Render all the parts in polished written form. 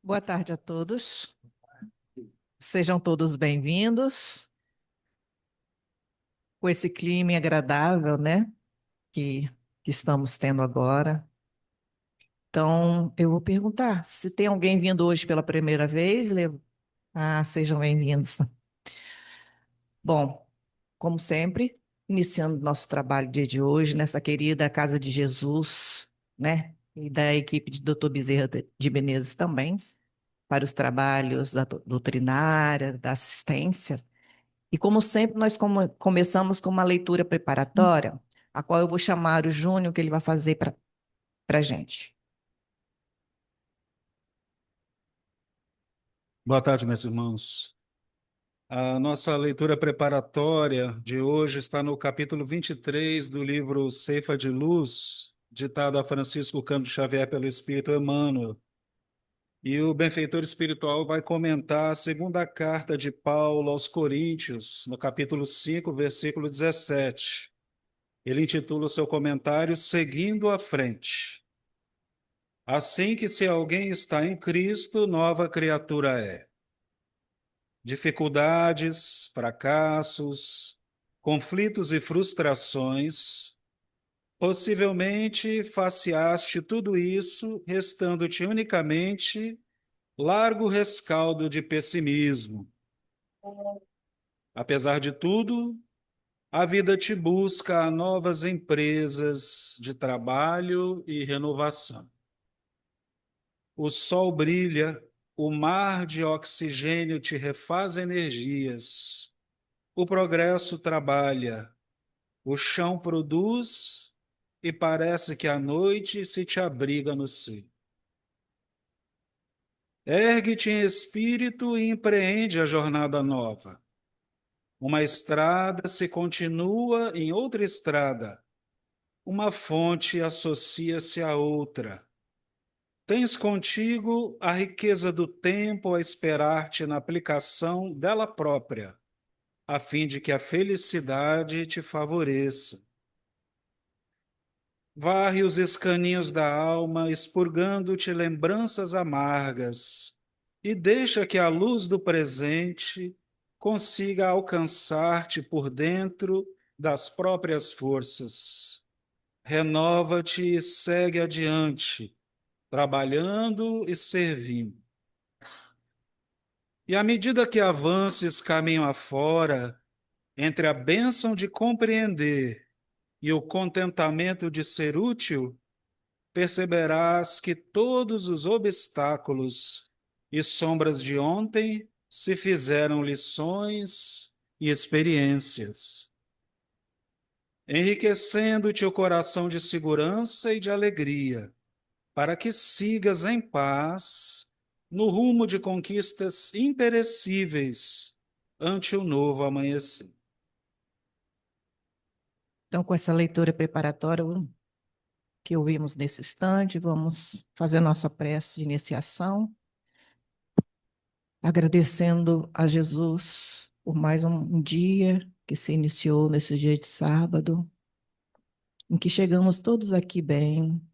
Boa tarde a todos. Sejam todos bem-vindos com esse clima agradável, né, que, que estamos tendo agora. Então, eu vou perguntar se tem alguém vindo hoje pela primeira vez. Sejam bem-vindos. Bom, como sempre, iniciando nosso trabalho dia de hoje nessa querida Casa de Jesus, né, e da equipe de Dr. Bezerra de Menezes também, para os trabalhos da doutrinária, da assistência. E como sempre, nós começamos com uma leitura preparatória, a qual eu vou chamar o Júnior, que ele vai fazer para a gente. Boa tarde, meus irmãos. A nossa leitura preparatória de hoje está no capítulo 23 do livro Ceifa de Luz, ditado a Francisco Cândido Xavier pelo Espírito Emmanuel. E o benfeitor espiritual vai comentar a segunda carta de Paulo aos Coríntios, no capítulo 5, versículo 17. Ele intitula o seu comentário Seguindo à Frente. Assim que se alguém está em Cristo, nova criatura é. Dificuldades, fracassos, conflitos e frustrações, possivelmente faceaste tudo isso, restando-te unicamente largo rescaldo de pessimismo. Apesar de tudo, a vida te busca a novas empresas de trabalho e renovação. O sol brilha, o mar de oxigênio te refaz energias. O progresso trabalha, o chão produz e parece que a noite se te abriga no seio. Ergue-te em espírito e empreende a jornada nova. Uma estrada se continua em outra estrada. Uma fonte associa-se a outra. Tens contigo a riqueza do tempo a esperar-te na aplicação dela própria, a fim de que a felicidade te favoreça. Varre os escaninhos da alma, expurgando-te lembranças amargas, e deixa que a luz do presente consiga alcançar-te por dentro das próprias forças. Renova-te e segue adiante, trabalhando e servindo. E à medida que avances caminho afora, entre a bênção de compreender e o contentamento de ser útil, perceberás que todos os obstáculos e sombras de ontem se fizeram lições e experiências, enriquecendo-te o coração de segurança e de alegria, para que sigas em paz no rumo de conquistas imperecíveis ante o novo amanhecer. Então, com essa leitura preparatória que ouvimos nesse instante, vamos fazer nossa prece de iniciação, agradecendo a Jesus por mais um dia que se iniciou nesse dia de sábado, em que chegamos todos aqui bem,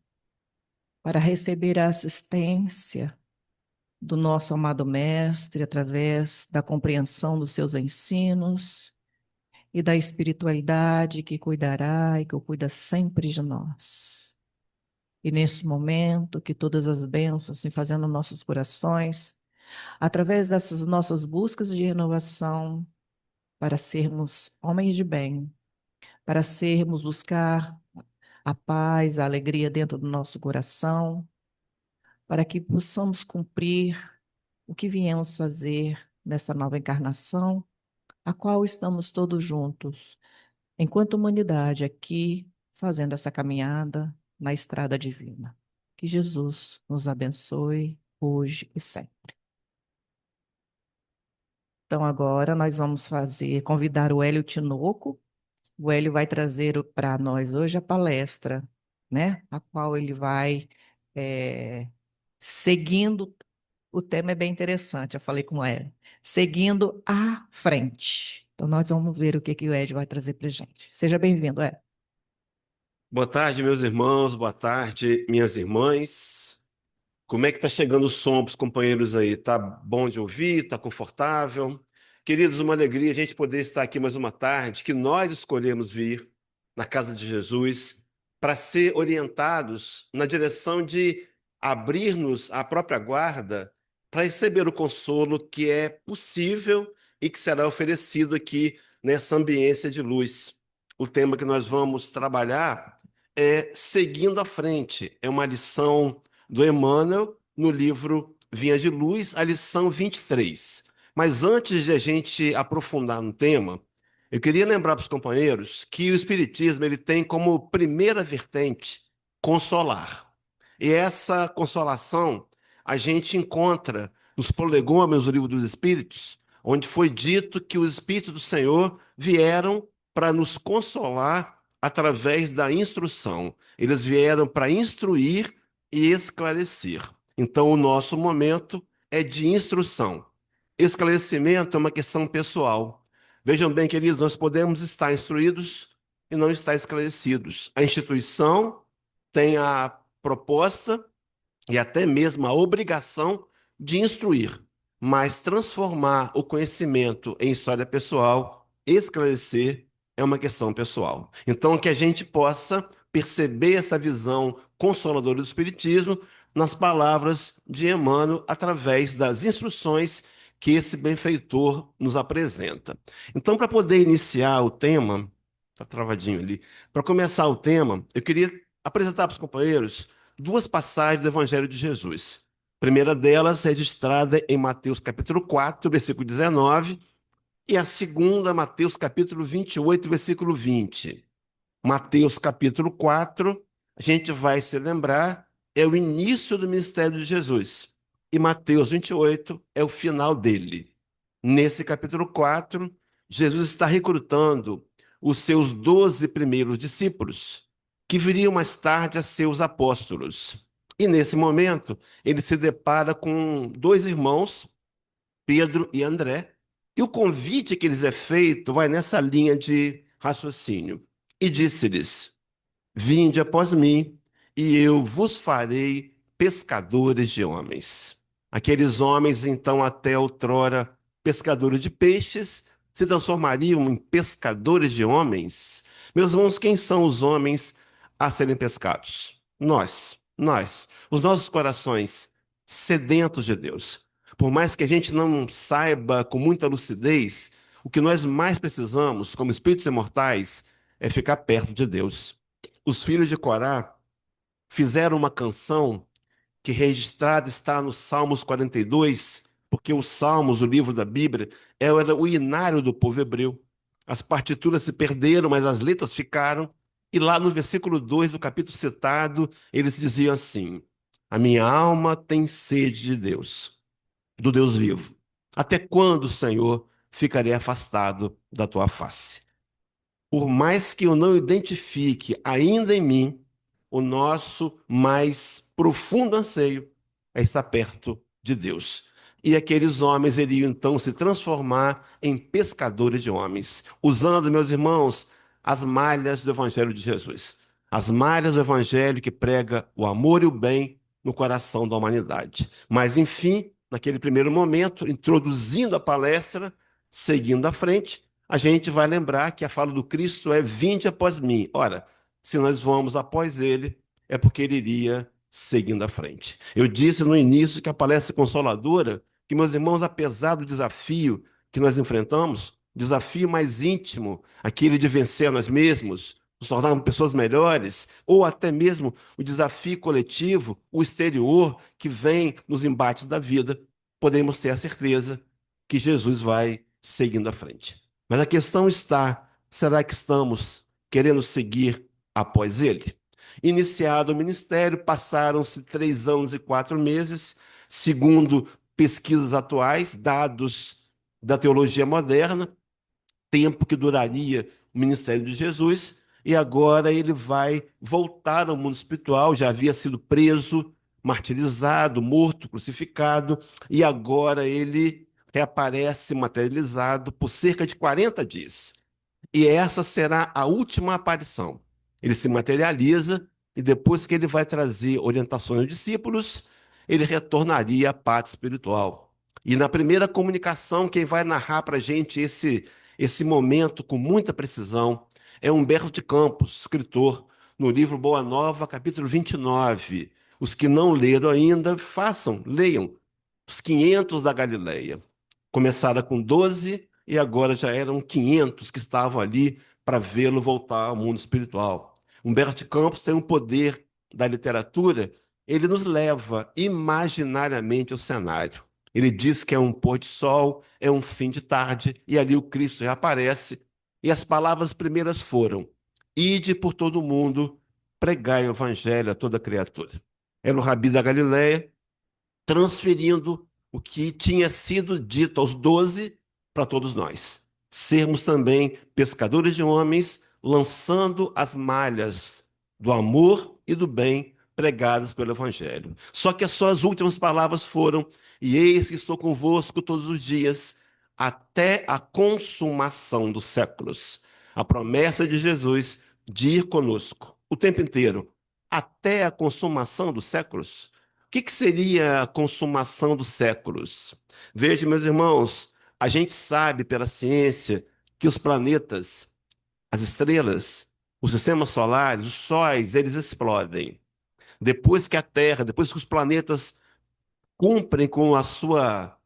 para receber a assistência do nosso amado Mestre, através da compreensão dos seus ensinos e da espiritualidade que cuidará e que cuida sempre de nós. E nesse momento que todas as bênçãos se fazendo nos nossos corações, através dessas nossas buscas de renovação, para sermos homens de bem, para sermos buscar a paz, a alegria dentro do nosso coração, para que possamos cumprir o que viemos fazer nessa nova encarnação, a qual estamos todos juntos, enquanto humanidade, aqui fazendo essa caminhada na estrada divina. Que Jesus nos abençoe hoje e sempre. Então, agora nós vamos convidar o Hélio Tinoco. O Hélio vai trazer para nós hoje a palestra, né? A qual ele vai seguindo. O tema é bem interessante, eu falei com ela. Seguindo à frente. Então, nós vamos ver o que, que o Ed vai trazer para a gente. Seja bem-vindo, Ed. Boa tarde, meus irmãos, boa tarde, minhas irmãs. Como é que tá chegando o som para os companheiros aí? Tá bom de ouvir? Tá confortável? Queridos, uma alegria a gente poder estar aqui mais uma tarde, que nós escolhemos vir na casa de Jesus para ser orientados na direção de abrir-nos à própria guarda para receber o consolo que é possível e que será oferecido aqui nessa ambiência de luz. O tema que nós vamos trabalhar é seguindo à frente. É uma lição do Emmanuel no livro Vinha de Luz, a lição 23. Mas antes de a gente aprofundar no tema, eu queria lembrar para os companheiros que o Espiritismo ele tem como primeira vertente consolar. E essa consolação a gente encontra nos prolegômenos do Livro dos Espíritos, onde foi dito que os Espíritos do Senhor vieram para nos consolar através da instrução. Eles vieram para instruir e esclarecer. Então, o nosso momento é de instrução. Esclarecimento é uma questão pessoal. Vejam bem, queridos, nós podemos estar instruídos e não estar esclarecidos. A instituição tem a proposta e até mesmo a obrigação de instruir, mas transformar o conhecimento em história pessoal, esclarecer, é uma questão pessoal. Então, que a gente possa perceber essa visão consoladora do Espiritismo nas palavras de Emmanuel, através das instruções que esse benfeitor nos apresenta. Então, para poder iniciar o tema, está travadinho ali, para começar o tema, eu queria apresentar para os companheiros duas passagens do Evangelho de Jesus. A primeira delas é registrada em Mateus capítulo 4, versículo 19, e a segunda, Mateus capítulo 28, versículo 20. Mateus capítulo 4, a gente vai se lembrar, é o início do ministério de Jesus. E Mateus 28 é o final dele. Nesse capítulo 4, Jesus está recrutando os seus 12 primeiros discípulos, que viriam mais tarde a ser os apóstolos. E nesse momento, ele se depara com dois irmãos, Pedro e André, e o convite que lhes é feito vai nessa linha de raciocínio. E disse-lhes: Vinde após mim, e eu vos farei pescadores de homens. Aqueles homens, então, até outrora pescadores de peixes, se transformariam em pescadores de homens. Meus irmãos, quem são os homens a serem pescados? Nós, os nossos corações sedentos de Deus. Por mais que a gente não saiba com muita lucidez, o que nós mais precisamos, como espíritos imortais, é ficar perto de Deus. Os filhos de Corá fizeram uma canção que registrada está no Salmos 42, porque os Salmos, o livro da Bíblia, era o inário do povo hebreu. As partituras se perderam, mas as letras ficaram. E lá no versículo 2 do capítulo citado, eles diziam assim: A minha alma tem sede de Deus, do Deus vivo. Até quando, Senhor, ficarei afastado da tua face? Por mais que eu não identifique ainda em mim, o nosso mais profundo anseio é estar perto de Deus. E aqueles homens iriam então se transformar em pescadores de homens, usando, meus irmãos, as malhas do Evangelho de Jesus. As malhas do Evangelho que prega o amor e o bem no coração da humanidade. Mas, enfim, naquele primeiro momento, introduzindo a palestra, seguindo à frente, a gente vai lembrar que a fala do Cristo é: vinde após mim. Ora, se nós vamos após ele, é porque ele iria seguindo à frente. Eu disse no início que a palestra consoladora, que, meus irmãos, apesar do desafio que nós enfrentamos, desafio mais íntimo, aquele de vencer a nós mesmos, nos tornarmos pessoas melhores, ou até mesmo o desafio coletivo, o exterior, que vem nos embates da vida, podemos ter a certeza que Jesus vai seguindo à frente. Mas a questão está: será que estamos querendo seguir após ele? Iniciado o ministério, passaram-se 3 anos e 4 meses, segundo pesquisas atuais, dados da teologia moderna, tempo que duraria o ministério de Jesus, e agora ele vai voltar ao mundo espiritual. Já havia sido preso, martirizado, morto, crucificado, e agora ele reaparece materializado por cerca de 40 dias. E essa será a última aparição. Ele se materializa e depois que ele vai trazer orientações aos discípulos, ele retornaria à pátria espiritual. E na primeira comunicação, quem vai narrar para a gente esse momento com muita precisão é Humberto de Campos, escritor, no livro Boa Nova, capítulo 29. Os que não leram ainda, leiam. Os 500 da Galileia. Começaram com 12 e agora já eram 500 que estavam ali para vê-lo voltar ao mundo espiritual. Humberto de Campos tem um poder da literatura, ele nos leva imaginariamente ao cenário. Ele diz que é um pôr de sol, é um fim de tarde, e ali o Cristo reaparece. E as palavras primeiras foram: ide por todo o mundo, pregai o evangelho a toda criatura. Era o Rabi da Galileia, transferindo o que tinha sido dito aos 12 para todos nós. Sermos também pescadores de homens, lançando as malhas do amor e do bem pregadas pelo Evangelho. Só que as suas últimas palavras foram: e eis que estou convosco todos os dias, até a consumação dos séculos. A promessa de Jesus de ir conosco o tempo inteiro, até a consumação dos séculos. O que seria a consumação dos séculos? Veja, meus irmãos, a gente sabe pela ciência que os planetas, as estrelas, os sistemas solares, os sóis, eles explodem. Depois que os planetas cumprem com a sua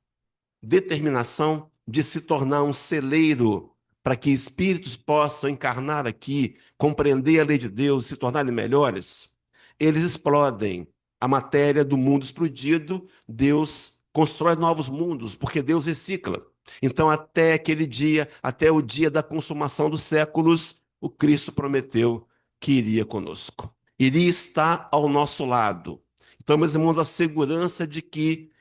determinação de se tornar um celeiro para que espíritos possam encarnar aqui, compreender a lei de Deus, se tornarem melhores, eles explodem. A matéria do mundo explodido, Deus constrói novos mundos, porque Deus recicla. Então, até aquele dia, até o dia da consumação dos séculos, o Cristo prometeu que iria conosco. Iria estar ao nosso lado. Então, meus irmãos, a segurança de que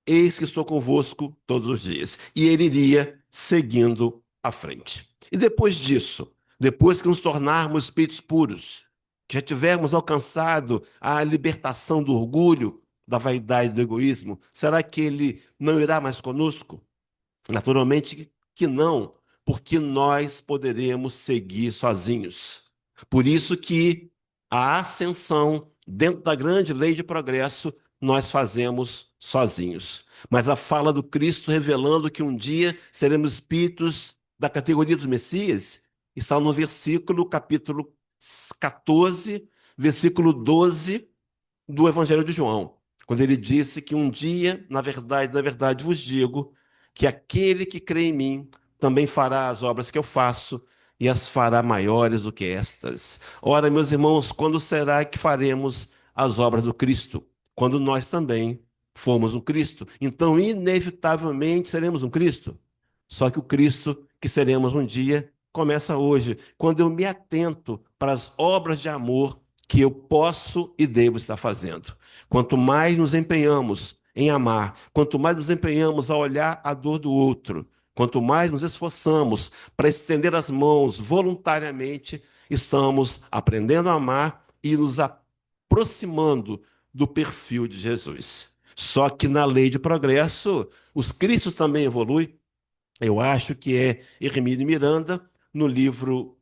eis que estou convosco todos os dias. E ele iria seguindo à frente. E depois disso, depois que nos tornarmos espíritos puros, que já tivermos alcançado a libertação do orgulho, da vaidade, do egoísmo, será que ele não irá mais conosco? Naturalmente que não, porque nós poderemos seguir sozinhos. Por isso que a ascensão, dentro da grande lei de progresso, nós fazemos sozinhos. Mas a fala do Cristo revelando que um dia seremos espíritos da categoria dos Messias está no capítulo 14, versículo 12 do Evangelho de João, quando ele disse que um dia, na verdade vos digo, que aquele que crê em mim também fará as obras que eu faço e as fará maiores do que estas. Ora, meus irmãos, quando será que faremos as obras do Cristo? Quando nós também formos um Cristo. Então, inevitavelmente, seremos um Cristo. Só que o Cristo que seremos um dia começa hoje, quando eu me atento para as obras de amor que eu posso e devo estar fazendo. Quanto mais nos empenhamos em amar, quanto mais nos empenhamos a olhar a dor do outro, quanto mais nos esforçamos para estender as mãos voluntariamente, estamos aprendendo a amar e nos aproximando do perfil de Jesus. Só que na lei de progresso, os cristos também evoluem. Eu acho que é Hermínio Miranda, no livro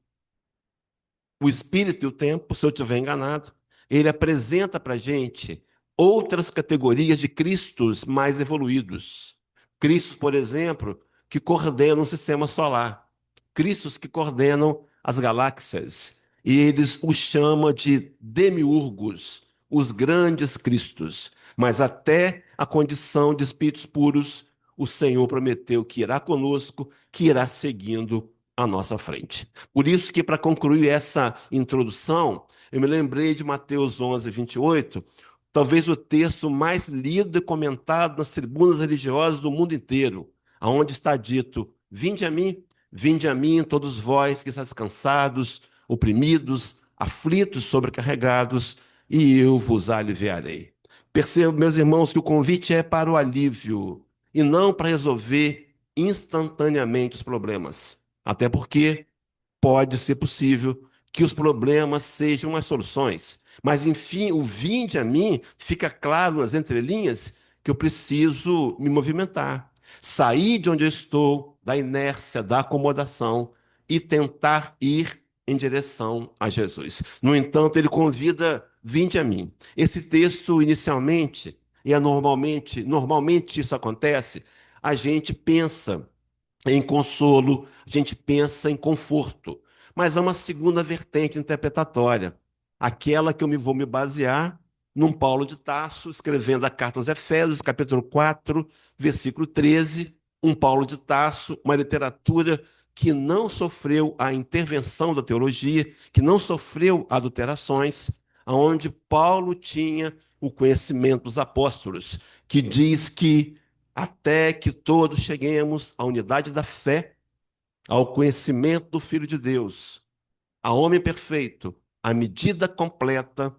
O Espírito e o Tempo, se eu estiver enganado, ele apresenta para a gente outras categorias de cristos mais evoluídos. Cristos, por exemplo, que coordenam o sistema solar. Cristos que coordenam as galáxias. E eles os chamam de demiurgos, os grandes cristos. Mas até a condição de espíritos puros, o Senhor prometeu que irá conosco, que irá seguindo à nossa frente. Por isso que, para concluir essa introdução, eu me lembrei de Mateus 11, 28, talvez o texto mais lido e comentado nas tribunas religiosas do mundo inteiro, aonde está dito: vinde a mim, todos vós que estáis cansados, oprimidos, aflitos, sobrecarregados, e eu vos aliviarei. Percebo, meus irmãos, que o convite é para o alívio e não para resolver instantaneamente os problemas. Até porque pode ser possível que os problemas sejam as soluções. Mas, enfim, o vinde a mim fica claro nas entrelinhas que eu preciso me movimentar, sair de onde eu estou, da inércia, da acomodação e tentar ir em direção a Jesus. No entanto, ele convida: vinde a mim. Esse texto, inicialmente, e normalmente isso acontece, a gente pensa em consolo, a gente pensa em conforto. Mas há uma segunda vertente interpretatória, aquela que vou me basear num Paulo de Tarso, escrevendo a carta aos Efésios, capítulo 4, versículo 13, um Paulo de Tarso, uma literatura que não sofreu a intervenção da teologia, que não sofreu adulterações, onde Paulo tinha o conhecimento dos apóstolos, que diz que até que todos cheguemos à unidade da fé, ao conhecimento do Filho de Deus, a homem perfeito, à medida completa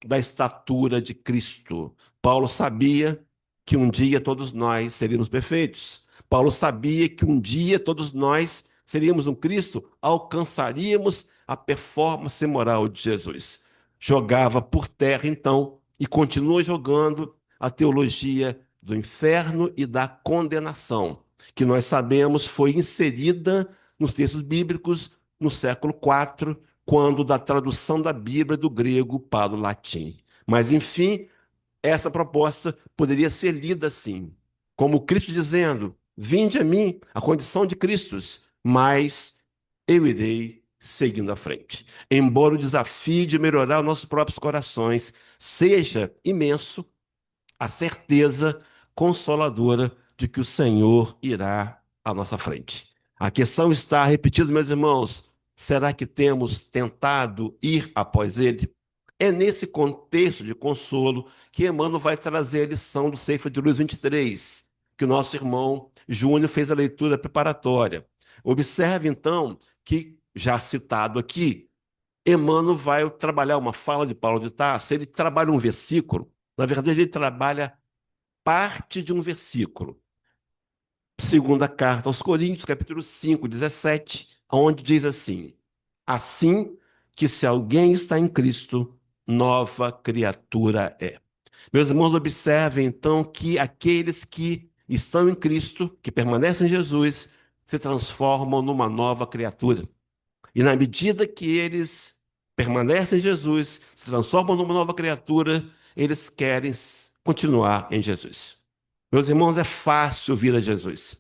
da estatura de Cristo. Paulo sabia que um dia todos nós seríamos perfeitos. Paulo sabia que um dia todos nós seríamos um Cristo, alcançaríamos a performance moral de Jesus. Jogava por terra, então, e continua jogando a teologia do inferno e da condenação, que nós sabemos foi inserida nos textos bíblicos no século IV, quando da tradução da Bíblia do grego para o latim. Mas, enfim, essa proposta poderia ser lida assim, como Cristo dizendo: vinde a mim, a condição de Cristos, mas eu irei seguindo à frente. Embora o desafio de melhorar os nossos próprios corações seja imenso, a certeza consoladora de que o Senhor irá à nossa frente. A questão está repetida, meus irmãos: será que temos tentado ir após Ele? É nesse contexto de consolo que Emmanuel vai trazer a lição do Ceifa de Luz 23, que o nosso irmão Júnior fez a leitura preparatória. Observe, então, que, já citado aqui, Emmanuel vai trabalhar uma fala de Paulo de Tarso, ele trabalha um versículo, na verdade ele trabalha parte de um versículo. Segunda carta aos Coríntios, capítulo 5, 17, onde diz assim: assim que se alguém está em Cristo, nova criatura é. Meus irmãos, observem então que aqueles que estão em Cristo, que permanecem em Jesus, se transformam numa nova criatura. E na medida que eles permanecem em Jesus, se transformam numa nova criatura, eles querem continuar em Jesus. Meus irmãos, é fácil vir a Jesus.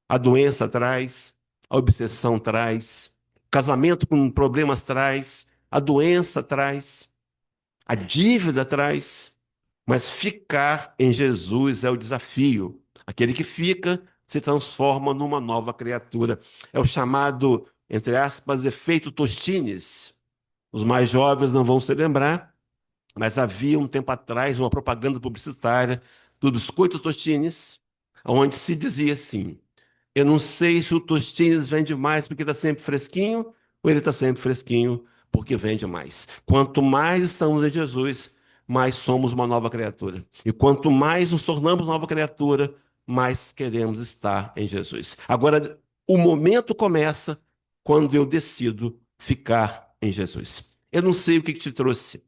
A doença traz, a obsessão traz, o casamento com problemas traz, a doença traz, a dívida traz, mas ficar em Jesus é o desafio. Aquele que fica se transforma numa nova criatura. É o chamado, entre aspas, efeito Tostines. Os mais jovens não vão se lembrar, mas havia um tempo atrás uma propaganda publicitária do biscoito Tostines, onde se dizia assim: eu não sei se o Tostines vende mais porque está sempre fresquinho, ou ele está sempre fresquinho porque vende mais. Quanto mais estamos em Jesus, mais somos uma nova criatura. E quanto mais nos tornamos nova criatura, mais queremos estar em Jesus. Agora, o momento começa quando eu decido ficar em Jesus. Eu não sei o que te trouxe.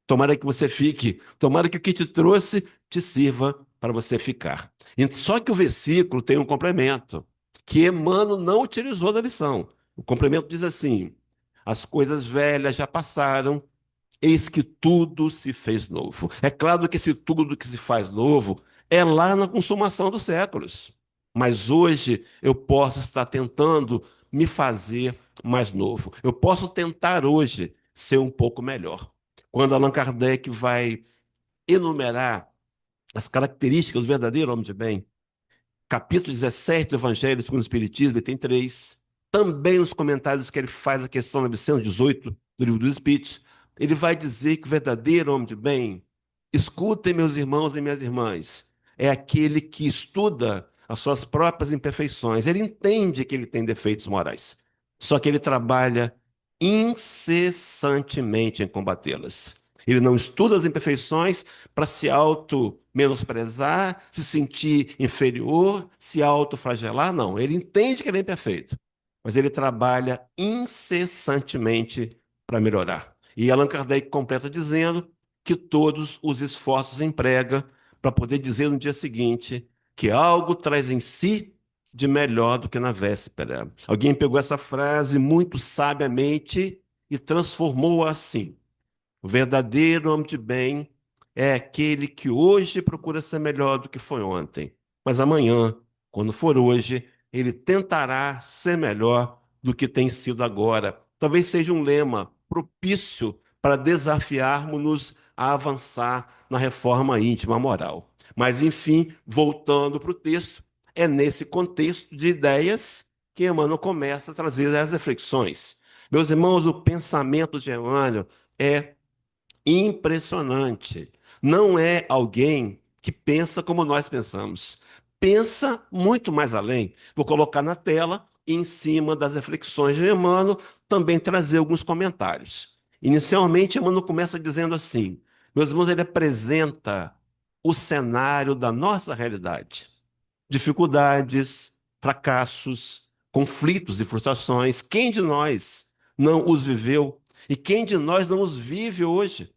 Tomara que você fique. Tomara que o que te trouxe te sirva para você ficar. Só que o versículo tem um complemento que Emmanuel não utilizou na lição. O complemento diz assim: as coisas velhas já passaram, eis que tudo se fez novo. É claro que esse tudo que se faz novo é lá na consumação dos séculos. Mas hoje eu posso estar tentando me fazer mais novo. Eu posso tentar hoje ser um pouco melhor. Quando Allan Kardec vai enumerar as características do verdadeiro homem de bem, capítulo 17 do Evangelho segundo o Espiritismo, ele tem três. Também nos comentários que ele faz a questão 918 do Livro dos Espíritos, ele vai dizer que o verdadeiro homem de bem, escutem meus irmãos e minhas irmãs, é aquele que estuda as suas próprias imperfeições. Ele entende que ele tem defeitos morais, só que ele trabalha incessantemente em combatê-las. Ele não estuda as imperfeições para se auto-menosprezar, se sentir inferior, se autoflagelar, não. Ele entende que ele é imperfeito, mas ele trabalha incessantemente para melhorar. E Allan Kardec completa dizendo que todos os esforços emprega para poder dizer no dia seguinte que algo traz em si de melhor do que na véspera. Alguém pegou essa frase muito sabiamente e transformou-a assim: o verdadeiro homem de bem é aquele que hoje procura ser melhor do que foi ontem, mas amanhã, quando for hoje, ele tentará ser melhor do que tem sido agora. Talvez seja um lema propício para desafiarmos-nos a avançar na reforma íntima moral. Mas, enfim, voltando para o texto, é nesse contexto de ideias que Emmanuel começa a trazer as reflexões. Meus irmãos, o pensamento de Emmanuel é impressionante. Não é alguém que pensa como nós pensamos. Pensa muito mais além. Vou colocar na tela, e em cima das reflexões de Emmanuel, também trazer alguns comentários. Inicialmente, Emmanuel começa dizendo assim: meus irmãos, ele apresenta o cenário da nossa realidade. Dificuldades, fracassos, conflitos e frustrações. Quem de nós não os viveu? E quem de nós não os vive hoje?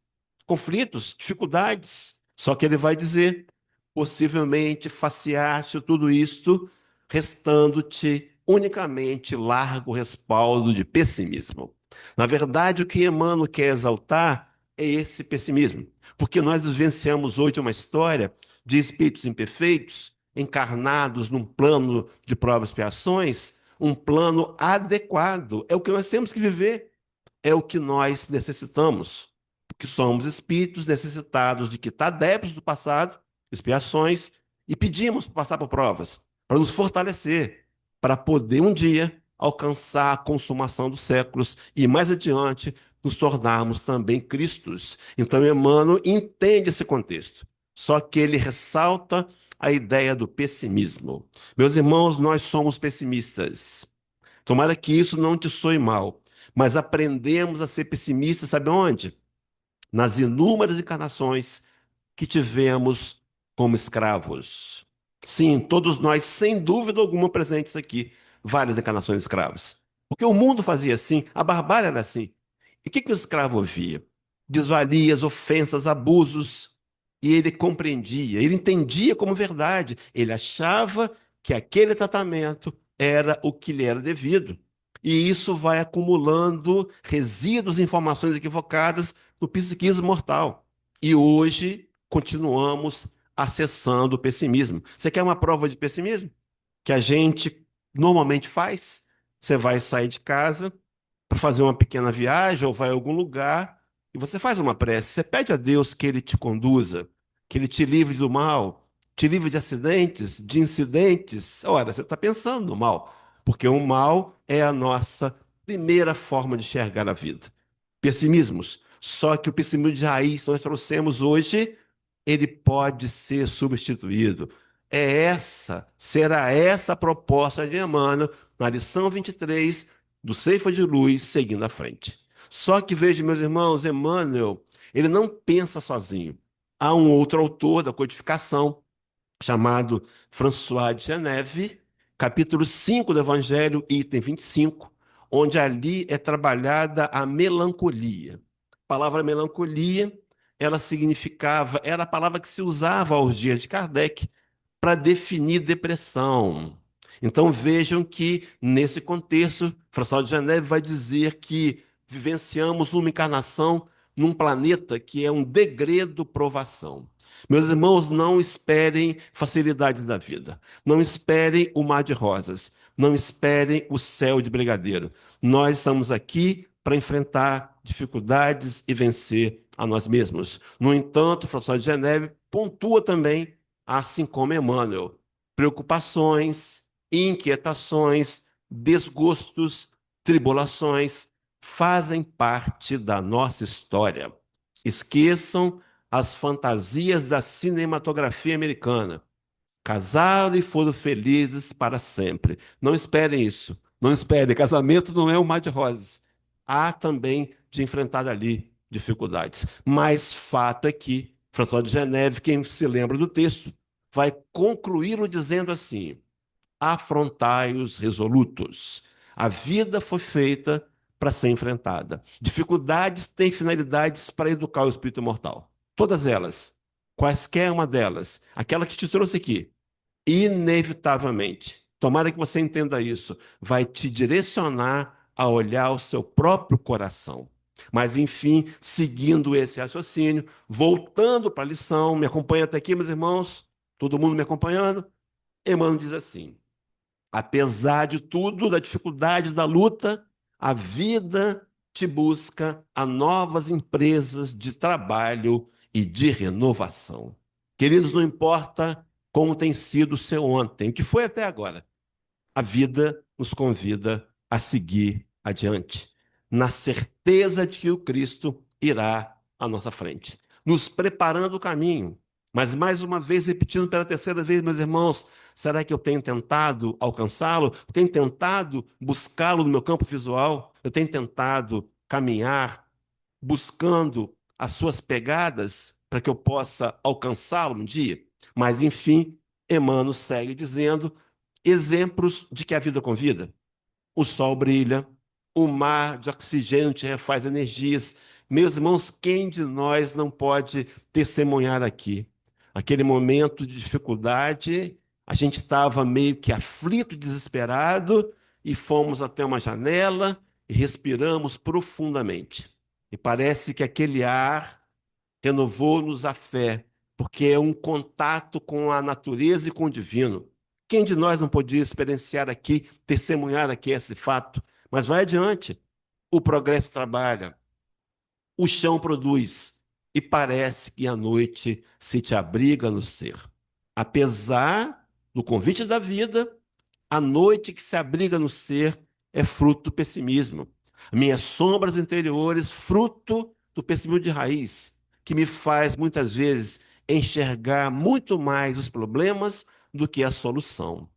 Conflitos, dificuldades. Só que ele vai dizer, possivelmente faceaste tudo isto, restando-te unicamente largo respaldo de pessimismo. Na verdade, o que Emmanuel quer exaltar é esse pessimismo, porque nós vivenciamos hoje uma história de espíritos imperfeitos, encarnados num plano de provas e expiações, um plano adequado. É o que nós temos que viver, é o que nós necessitamos, porque somos espíritos necessitados de quitar débitos do passado, expiações, e pedimos para passar por provas, para nos fortalecer, para poder um dia alcançar a consumação dos séculos e mais adiante nos tornarmos também Cristos. Então, Emmanuel entende esse contexto, só que ele ressalta a ideia do pessimismo. Meus irmãos, nós somos pessimistas. Tomara que isso não te soe mal, mas aprendemos a ser pessimistas, sabe onde? Nas inúmeras encarnações que tivemos como escravos. Sim, todos nós, sem dúvida alguma, presentes aqui, várias encarnações escravas. Porque o mundo fazia assim, a barbárie era assim. E o que o escravo ouvia? Desvalias, ofensas, abusos. E ele compreendia, ele entendia como verdade. Ele achava que aquele tratamento era o que lhe era devido. E isso vai acumulando resíduos, informações equivocadas no psiquismo mortal. E hoje continuamos acessando o pessimismo. Você quer uma prova de pessimismo? Que a gente normalmente faz? Você vai sair de casa para fazer uma pequena viagem ou vai a algum lugar e você faz uma prece. Você pede a Deus que Ele te conduza, que Ele te livre do mal, te livre de acidentes, de incidentes. Ora, você está pensando no mal, porque o mal é a nossa primeira forma de enxergar a vida. Pessimismos. Só que o pessimismo de raiz que nós trouxemos hoje, ele pode ser substituído. Será essa a proposta de Emmanuel na lição 23 do Ceifa de Luz, seguindo à frente. Só que veja, meus irmãos, Emmanuel, ele não pensa sozinho. Há um outro autor da codificação, chamado François de Geneve, capítulo 5 do Evangelho, item 25, onde ali é trabalhada a melancolia. A palavra melancolia, ela significava, era a palavra que se usava aos dias de Kardec para definir depressão. Então vejam que, nesse contexto, François de Geneve vai dizer que vivenciamos uma encarnação num planeta que é um degredo provação. Meus irmãos, não esperem facilidades da vida. Não esperem o mar de rosas. Não esperem o céu de brigadeiro. Nós estamos aqui para enfrentar dificuldades e vencer a nós mesmos. No entanto, François de Geneve pontua também, assim como Emmanuel, preocupações, inquietações, desgostos, tribulações fazem parte da nossa história. Esqueçam as fantasias da cinematografia americana. Casaram e foram felizes para sempre. Não esperem isso. Não esperem. Casamento não é um mar de rosas. Há também de enfrentar ali dificuldades. Mas fato é que François de Geneve, quem se lembra do texto, vai concluí-lo dizendo assim: afrontai-os resolutos. A vida foi feita para ser enfrentada. Dificuldades têm finalidades para educar o espírito mortal. Todas elas. Quaisquer uma delas. Aquela que te trouxe aqui. Inevitavelmente. Tomara que você entenda isso. Vai te direcionar a olhar o seu próprio coração. Mas, enfim, seguindo esse raciocínio, voltando para a lição, me acompanha até aqui, meus irmãos? Todo mundo me acompanhando? Emmanuel diz assim: apesar de tudo, da dificuldade da luta, a vida te busca a novas empresas de trabalho e de renovação. Queridos, não importa como tem sido o seu ontem, o que foi até agora, a vida nos convida a seguir adiante, na certeza de que o Cristo irá à nossa frente, nos preparando o caminho. Mas, mais uma vez, repetindo pela terceira vez, meus irmãos, será que eu tenho tentado alcançá-lo? Tenho tentado buscá-lo no meu campo visual? Eu tenho tentado caminhar buscando as suas pegadas para que eu possa alcançá-lo um dia? Mas, enfim, Emmanuel segue dizendo exemplos de que a vida convida. O sol brilha, o mar de oxigênio te refaz energias. Meus irmãos, quem de nós não pode testemunhar aqui? Aquele momento de dificuldade, a gente estava meio que aflito, desesperado, e fomos até uma janela e respiramos profundamente. E parece que aquele ar renovou-nos a fé, porque é um contato com a natureza e com o divino. Quem de nós não podia experienciar aqui, testemunhar aqui esse fato? Mas vai adiante. O progresso trabalha, o chão produz, e parece que a noite se te abriga no ser. Apesar do convite da vida, a noite que se abriga no ser é fruto do pessimismo. Minhas sombras interiores, fruto do pessimismo de raiz, que me faz muitas vezes enxergar muito mais os problemas do que a solução.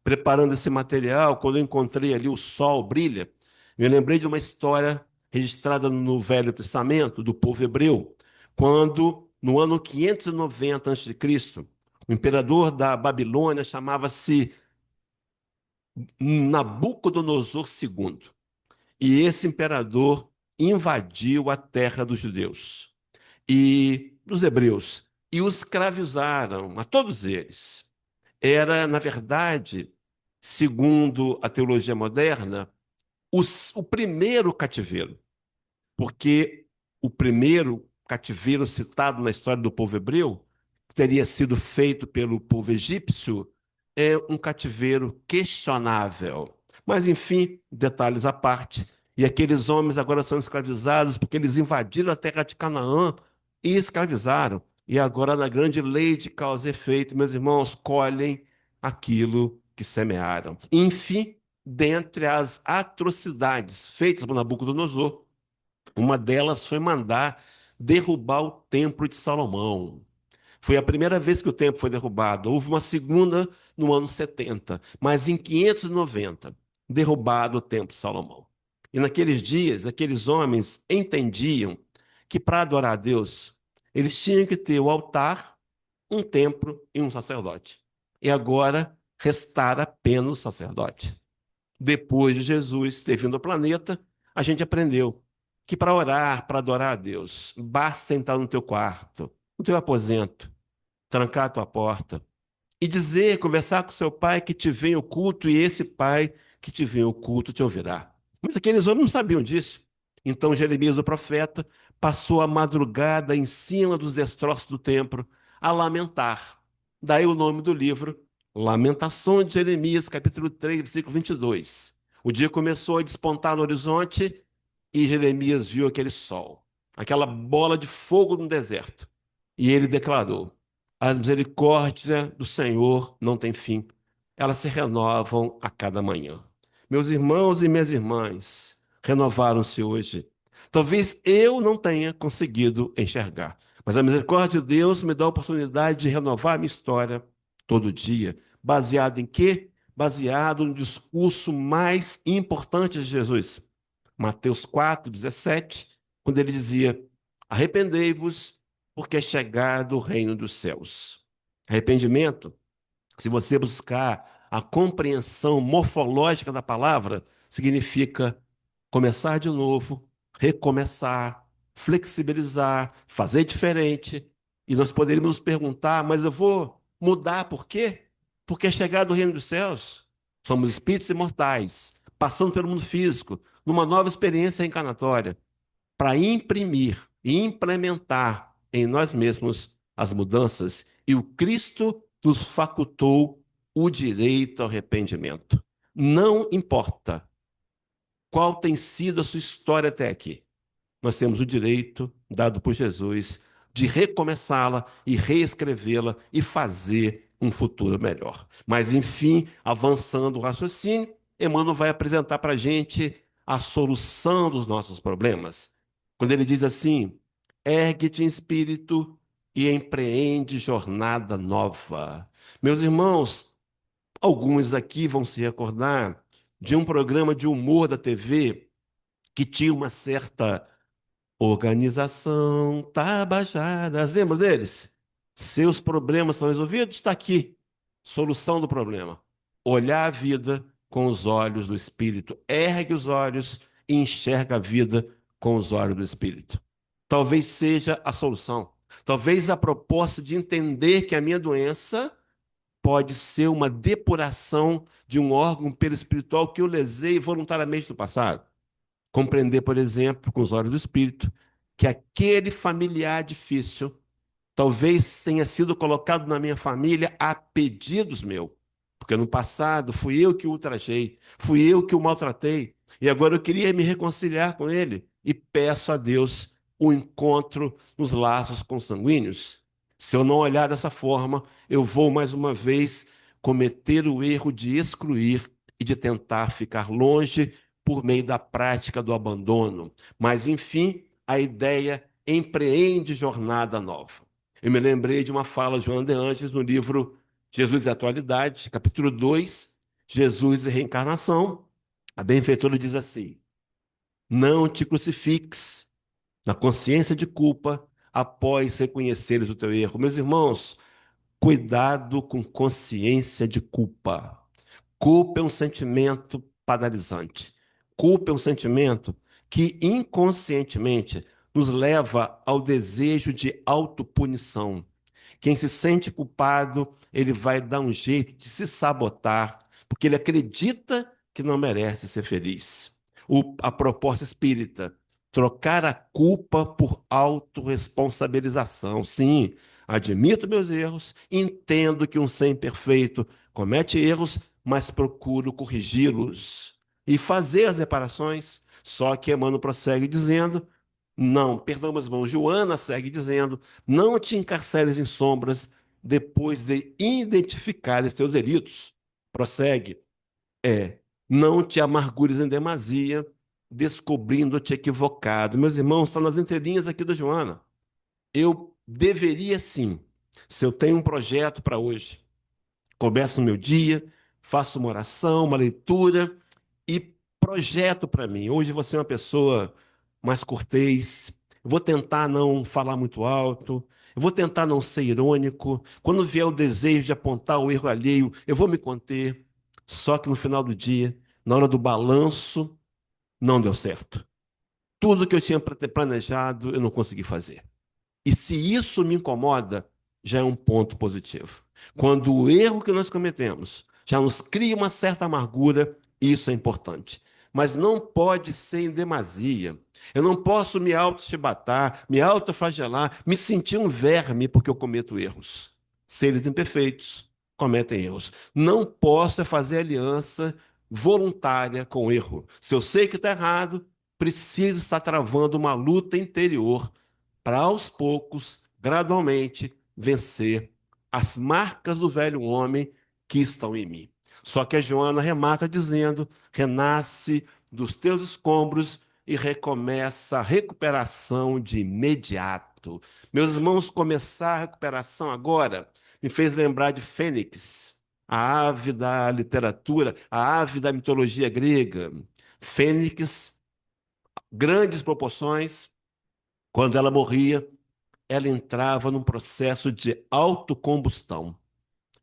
Preparando esse material, quando eu encontrei ali o sol brilha, me lembrei de uma história registrada no Velho Testamento do povo hebreu, quando no ano 590 a.C., o imperador da Babilônia chamava-se Nabucodonosor II. E esse imperador invadiu a terra dos judeus e dos hebreus e os escravizaram, a todos eles. Era, na verdade, segundo a teologia moderna, o primeiro cativeiro, porque o primeiro cativeiro citado na história do povo hebreu, que teria sido feito pelo povo egípcio, é um cativeiro questionável. Mas, enfim, detalhes à parte. E aqueles homens agora são escravizados porque eles invadiram a terra de Canaã e escravizaram. E agora, na grande lei de causa e efeito, meus irmãos, colhem aquilo que semearam. Enfim, dentre as atrocidades feitas por Nabucodonosor, uma delas foi mandar derrubar o Templo de Salomão. Foi a primeira vez que o templo foi derrubado. Houve uma segunda no ano 70, mas em 590, derrubado o Templo de Salomão. E naqueles dias, aqueles homens entendiam que para adorar a Deus, eles tinham que ter o altar, um templo e um sacerdote. E agora restara apenas o sacerdote. Depois de Jesus ter vindo ao planeta, a gente aprendeu que para orar, para adorar a Deus, basta entrar no teu quarto, no teu aposento, trancar a tua porta e dizer, conversar com seu pai que te vem o culto e esse pai que te vem o culto te ouvirá. Mas aqueles homens não sabiam disso. Então Jeremias, o profeta, passou a madrugada em cima dos destroços do templo a lamentar. Daí o nome do livro, Lamentações de Jeremias, capítulo 3, versículo 22. O dia começou a despontar no horizonte e Jeremias viu aquele sol, aquela bola de fogo no deserto. E ele declarou: as misericórdias do Senhor não têm fim, elas se renovam a cada manhã. Meus irmãos e minhas irmãs renovaram-se hoje. Talvez eu não tenha conseguido enxergar, mas a misericórdia de Deus me dá a oportunidade de renovar a minha história todo dia. Baseado em quê? Baseado no discurso mais importante de Jesus. Mateus 4:17, quando ele dizia: arrependei-vos, porque é chegado o reino dos céus. Arrependimento, se você buscar a compreensão morfológica da palavra, significa começar de novo, recomeçar, flexibilizar, fazer diferente. E nós poderíamos nos perguntar, mas eu vou mudar por quê? Porque é chegado o reino dos céus. Somos espíritos imortais, passando pelo mundo físico, numa nova experiência reencarnatória. para imprimir e implementar em nós mesmos as mudanças, e o Cristo nos facultou o direito ao arrependimento. Não importa qual tem sido a sua história até aqui, nós temos o direito, dado por Jesus, de recomeçá-la e reescrevê-la e fazer um futuro melhor. Mas, enfim, avançando o raciocínio, Emmanuel vai apresentar para a gente a solução dos nossos problemas. Quando ele diz assim: ergue-te em espírito e empreende jornada nova. Meus irmãos, alguns aqui vão se recordar de um programa de humor da TV que tinha uma certa Organização Tabajaras, lembra deles? Seus problemas são resolvidos? Está aqui. Solução do problema. Olhar a vida com os olhos do Espírito. Ergue os olhos e enxerga a vida com os olhos do Espírito. Talvez seja a solução. Talvez a proposta de entender que a minha doença pode ser uma depuração de um órgão perispiritual que eu lesei voluntariamente no passado. Compreender, por exemplo, com os olhos do Espírito, que aquele familiar difícil talvez tenha sido colocado na minha família a pedidos meu, porque no passado fui eu que o ultrajei, fui eu que o maltratei, e agora eu queria me reconciliar com ele e peço a Deus o encontro nos laços consanguíneos. Se eu não olhar dessa forma, eu vou mais uma vez cometer o erro de excluir e de tentar ficar longe por meio da prática do abandono. Mas, enfim, a ideia empreende jornada nova. Eu me lembrei de uma fala de Joana de Angelis no livro Jesus e Atualidade, capítulo 2, Jesus e Reencarnação. A benfeitora diz assim: não te crucifiques na consciência de culpa após reconheceres o teu erro. Meus irmãos, cuidado com consciência de culpa. Culpa é um sentimento paralisante. Culpa é um sentimento que inconscientemente nos leva ao desejo de autopunição. Quem se sente culpado, ele vai dar um jeito de se sabotar, porque ele acredita que não merece ser feliz. A proposta espírita, trocar a culpa por autorresponsabilização. Sim, admito meus erros, entendo que um ser imperfeito comete erros, mas procuro corrigi-los e fazer as reparações. Só que Emmanuel prossegue dizendo: não, perdão, meus irmãos, Joana segue dizendo: não te encarceres em sombras depois de identificares teus delitos. Prossegue: não te amargures em demasia, descobrindo-te equivocado. Meus irmãos, está nas entrelinhas aqui da Joana. Eu deveria sim, se eu tenho um projeto para hoje, começo o meu dia, faço uma oração, uma leitura e projeto para mim. Hoje eu vou ser uma pessoa mais cortês, eu vou tentar não falar muito alto, eu vou tentar não ser irônico. Quando vier o desejo de apontar o erro alheio, eu vou me conter. Só que no final do dia, na hora do balanço, não deu certo. Tudo que eu tinha planejado, eu não consegui fazer. E se isso me incomoda, já é um ponto positivo. Quando o erro que nós cometemos já nos cria uma certa amargura, isso é importante. Mas não pode ser em demasia. Eu não posso me auto-chibatar, me autoflagelar, me sentir um verme porque eu cometo erros. Seres imperfeitos cometem erros. Não posso fazer aliança voluntária com o erro. Se eu sei que está errado, preciso estar travando uma luta interior para aos poucos, gradualmente, vencer as marcas do velho homem que estão em mim. Só que a Joana remata dizendo: renasce dos teus escombros e recomeça a recuperação de imediato. Meus irmãos, começar a recuperação agora me fez lembrar de Fênix, a ave da literatura, a ave da mitologia grega. Fênix, grandes proporções, quando ela morria, ela entrava num processo de autocombustão.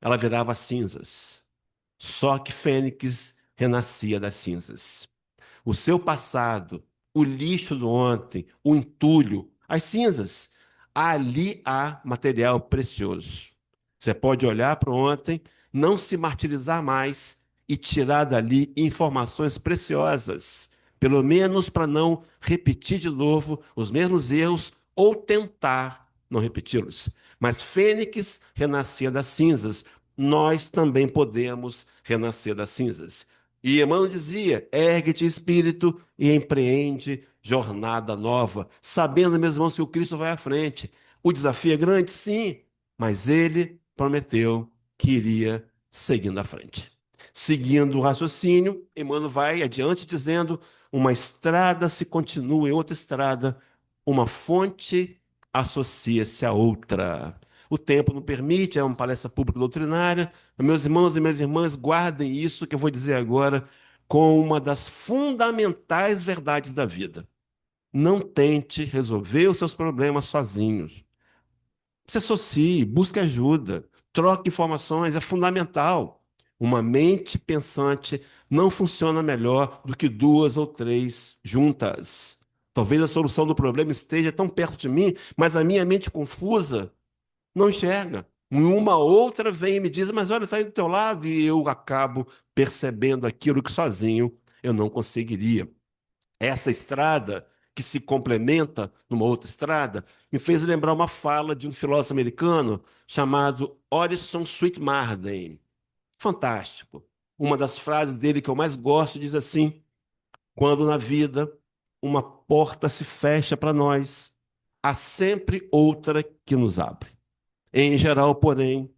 Ela virava cinzas. Só que Fênix renascia das cinzas. O seu passado, o lixo do ontem, o entulho, as cinzas, ali há material precioso. Você pode olhar para o ontem, não se martirizar mais e tirar dali informações preciosas pelo menos para não repetir de novo os mesmos erros ou tentar não repeti-los. Mas Fênix renascia das cinzas, nós também podemos renascer das cinzas. E Emmanuel dizia: ergue-te, espírito, e empreende jornada nova, sabendo, meus irmãos, que o Cristo vai à frente. O desafio é grande, sim, mas ele prometeu que iria seguindo à frente. Seguindo o raciocínio, Emmanuel vai adiante dizendo: uma estrada se continua em outra estrada, uma fonte associa-se a outra. O tempo não permite, é uma palestra pública doutrinária. Meus irmãos e minhas irmãs, guardem isso que eu vou dizer agora com uma das fundamentais verdades da vida. Não tente resolver os seus problemas sozinhos. Se associe, busque ajuda, troque informações, é fundamental. Uma mente pensante não funciona melhor do que duas ou três juntas. Talvez a solução do problema esteja tão perto de mim, mas a minha mente confusa não enxerga. Uma outra vem e me diz: mas olha, está aí do teu lado, e eu acabo percebendo aquilo que sozinho eu não conseguiria. Essa estrada que se complementa numa outra estrada me fez lembrar uma fala de um filósofo americano chamado Orison Swett Marden. Fantástico. Uma das frases dele que eu mais gosto diz assim: quando na vida uma porta se fecha para nós, há sempre outra que nos abre. Em geral, porém,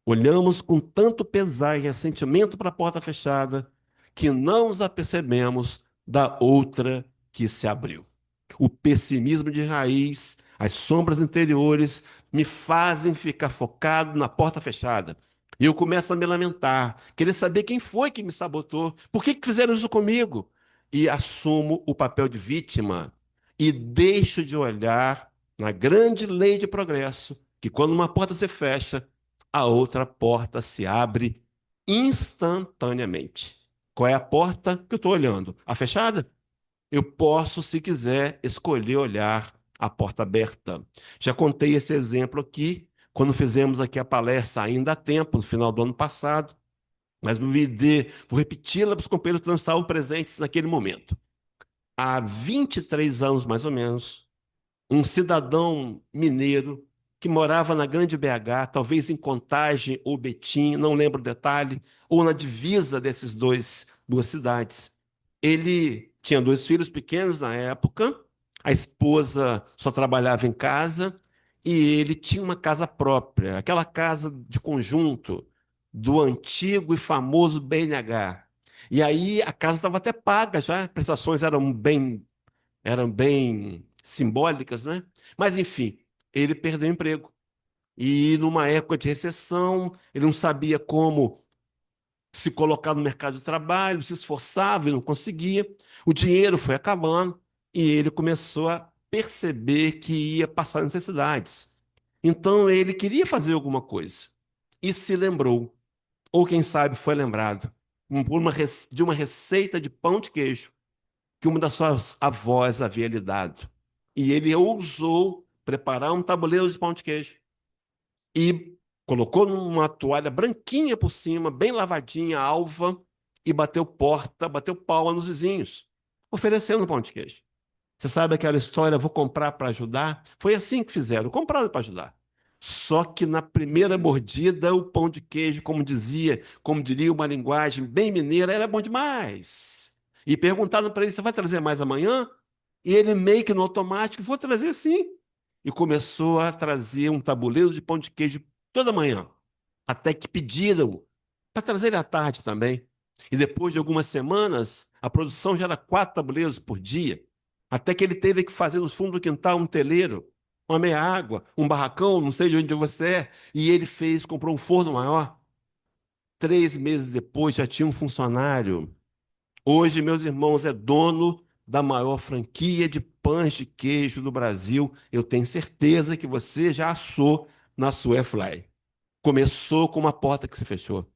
olhamos com tanto pesar e ressentimento para a porta fechada que não nos apercebemos da outra que se abriu. O pessimismo de raiz, as sombras interiores me fazem ficar focado na porta fechada. E eu começo a me lamentar, querer saber quem foi que me sabotou, por que fizeram isso comigo? E assumo o papel de vítima e deixo de olhar na grande lei de progresso, que quando uma porta se fecha, a outra porta se abre instantaneamente. Qual é a porta que eu estou olhando? A fechada? Eu posso, se quiser, escolher olhar a porta aberta. Já contei esse exemplo aqui, quando fizemos aqui a palestra ainda há tempo, no final do ano passado, mas vou repeti-la para os companheiros que não estavam presentes naquele momento. Há 23 anos, mais ou menos, um cidadão mineiro que morava na Grande BH, talvez em Contagem ou Betim, não lembro o detalhe, ou na divisa duas cidades. Ele tinha dois filhos pequenos na época, a esposa só trabalhava em casa e ele tinha uma casa própria, aquela casa de conjunto do antigo e famoso BNH. E aí a casa estava até paga já, as prestações eram bem simbólicas, né? Mas, enfim, ele perdeu o emprego. E numa época de recessão, ele não sabia como se colocar no mercado de trabalho, se esforçava e não conseguia. O dinheiro foi acabando e ele começou a perceber que ia passar necessidades. Então, ele queria fazer alguma coisa e se lembrou, ou quem sabe foi lembrado, de uma receita de pão de queijo que uma das suas avós havia lhe dado. E ele ousou preparar um tabuleiro de pão de queijo e colocou numa toalha branquinha por cima, bem lavadinha, alva, e bateu palma nos vizinhos, oferecendo pão de queijo. Você sabe aquela história, vou comprar para ajudar? Foi assim que fizeram, compraram para ajudar. Só que na primeira mordida, o pão de queijo, como diria uma linguagem bem mineira, era bom demais. E perguntaram para ele: você vai trazer mais amanhã? E ele, meio que no automático: vou trazer sim. E começou a trazer um tabuleiro de pão de queijo toda manhã. Até que pediram para trazer à tarde também. E depois de algumas semanas, a produção já era 4 tabuleiros por dia. Até que ele teve que fazer no fundo do quintal um teleiro, uma meia-água, um barracão, não sei de onde você é. E ele comprou um forno maior. 3 meses depois já tinha um funcionário. Hoje, meus irmãos, é dono da maior franquia de pães de queijo do Brasil. Eu tenho certeza que você já assou na sua Airfryer. Começou com uma porta que se fechou,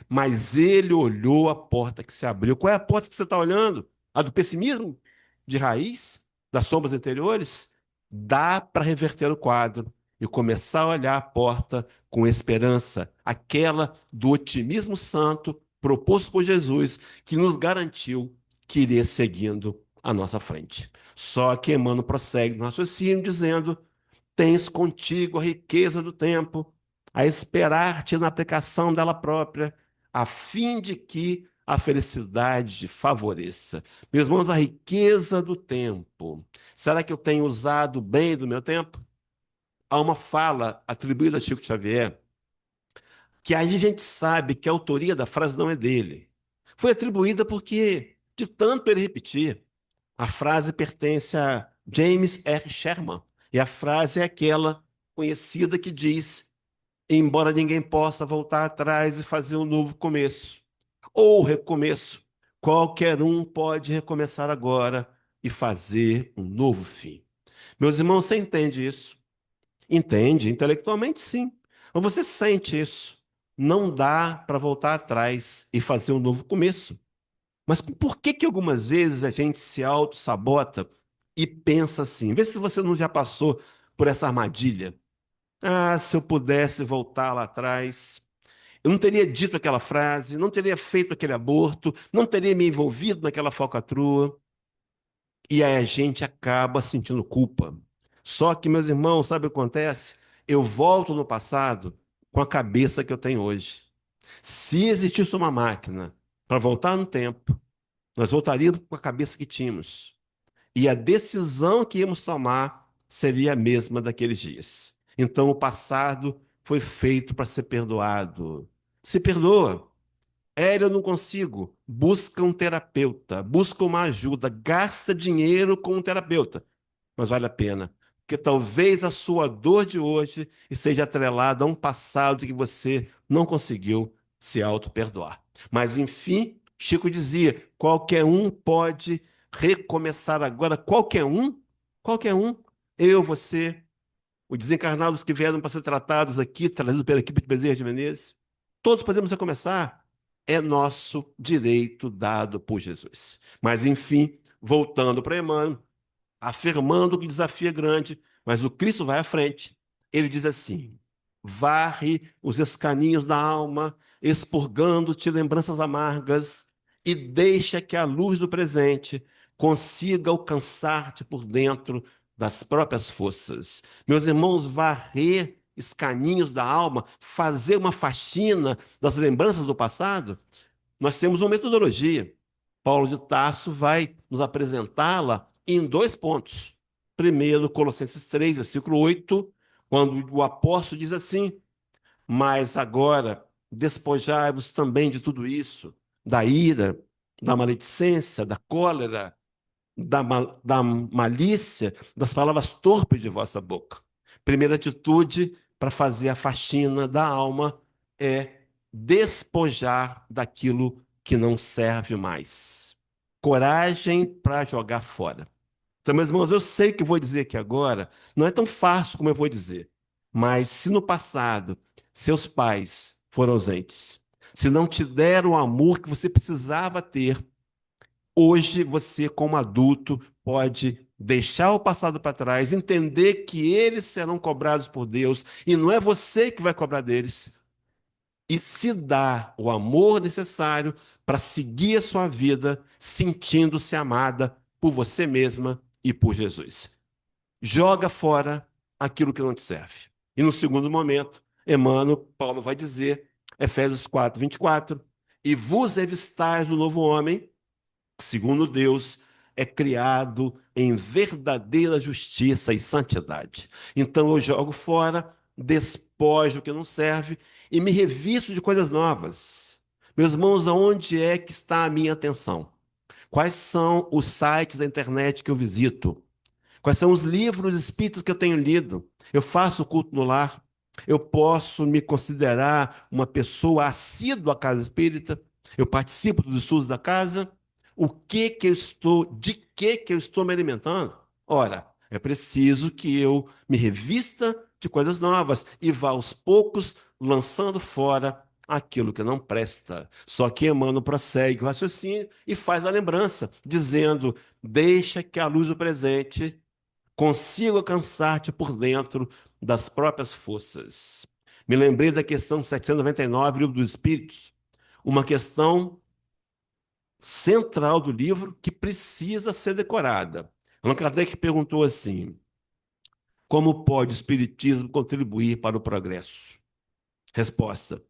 mas ele olhou a porta que se abriu. Qual é a porta que você está olhando? A do pessimismo de raiz, das sombras interiores? Dá para reverter o quadro e começar a olhar a porta com esperança, aquela do otimismo santo proposto por Jesus, que nos garantiu que iria seguindo à nossa frente. Só que Emmanuel prossegue no raciocínio dizendo: tens contigo a riqueza do tempo, a esperar-te na aplicação dela própria, a fim de que a felicidade te favoreça. Meus irmãos, a riqueza do tempo. Será que eu tenho usado bem do meu tempo? Há uma fala atribuída a Chico Xavier, que aí a gente sabe que a autoria da frase não é dele. Foi atribuída porque, de tanto ele repetir, a frase pertence a James R. Sherman. E a frase é aquela conhecida que diz: embora ninguém possa voltar atrás e fazer um novo começo, ou recomeço, qualquer um pode recomeçar agora e fazer um novo fim. Meus irmãos, você entende isso? Entende? Intelectualmente, sim. Mas você sente isso. Não dá para voltar atrás e fazer um novo começo. Mas por que que algumas vezes a gente se auto-sabota e pensa assim? Vê se você não já passou por essa armadilha. Ah, se eu pudesse voltar lá atrás, eu não teria dito aquela frase, não teria feito aquele aborto, não teria me envolvido naquela falcatrua. E aí a gente acaba sentindo culpa. Só que, meus irmãos, sabe o que acontece? Eu volto no passado com a cabeça que eu tenho hoje. Se existisse uma máquina para voltar no tempo, nós voltaríamos com a cabeça que tínhamos. E a decisão que íamos tomar seria a mesma daqueles dias. Então, o passado foi feito para ser perdoado. Se perdoa. Eu não consigo. Busca um terapeuta, busca uma ajuda, gasta dinheiro com um terapeuta, mas vale a pena. Porque talvez a sua dor de hoje esteja atrelada a um passado que você não conseguiu se auto-perdoar. Mas, enfim, Chico dizia: qualquer um pode recomeçar agora, qualquer um, eu, você, os desencarnados que vieram para ser tratados aqui, trazidos pela equipe de Bezerra de Menezes, todos podemos recomeçar. É nosso direito dado por Jesus. Mas, enfim, voltando para Emmanuel, afirmando que o desafio é grande, mas o Cristo vai à frente. Ele diz assim: varre os escaninhos da alma, expurgando-te lembranças amargas, e deixa que a luz do presente consiga alcançar-te por dentro das próprias forças. Meus irmãos, varrer escaninhos da alma, fazer uma faxina das lembranças do passado, nós temos uma metodologia. Paulo de Tarso vai nos apresentá-la em 2 pontos. Primeiro, Colossenses 3, versículo 8, quando o apóstolo diz assim: mas agora despojai-vos também de tudo isso, da ira, da maledicência, da cólera, da malícia, das palavras torpes de vossa boca. Primeira atitude para fazer a faxina da alma é despojar daquilo que não serve mais. Coragem para jogar fora. Então, meus irmãos, eu sei que eu vou dizer aqui agora, não é tão fácil como eu vou dizer, mas se no passado seus pais foram ausentes, se não te deram o amor que você precisava ter, hoje você, como adulto, pode deixar o passado para trás, entender que eles serão cobrados por Deus e não é você que vai cobrar deles, e se dar o amor necessário para seguir a sua vida sentindo-se amada por você mesma e por Jesus. Joga fora aquilo que não te serve. E no segundo momento, Emmanuel, Paulo vai dizer, Efésios 4, 24, e vos revistais do novo homem, segundo Deus, é criado em verdadeira justiça e santidade. Então eu jogo fora, despojo o que não serve e me revisto de coisas novas. Meus irmãos, aonde é que está a minha atenção? Quais são os sites da internet que eu visito? Quais são os livros espíritas que eu tenho lido? Eu faço culto no lar? Eu posso me considerar uma pessoa assídua à casa espírita? Eu participo dos estudos da casa? De que eu estou me alimentando? Ora, é preciso que eu me revista de coisas novas e vá aos poucos lançando fora aquilo que não presta. Só que Emmanuel prossegue o raciocínio e faz a lembrança, dizendo: deixa que a luz do presente consiga alcançar-te por dentro das próprias forças. Me lembrei da questão 799, Livro dos Espíritos, uma questão central do livro que precisa ser decorada. Allan Kardec perguntou assim: como pode o Espiritismo contribuir para o progresso? Resposta: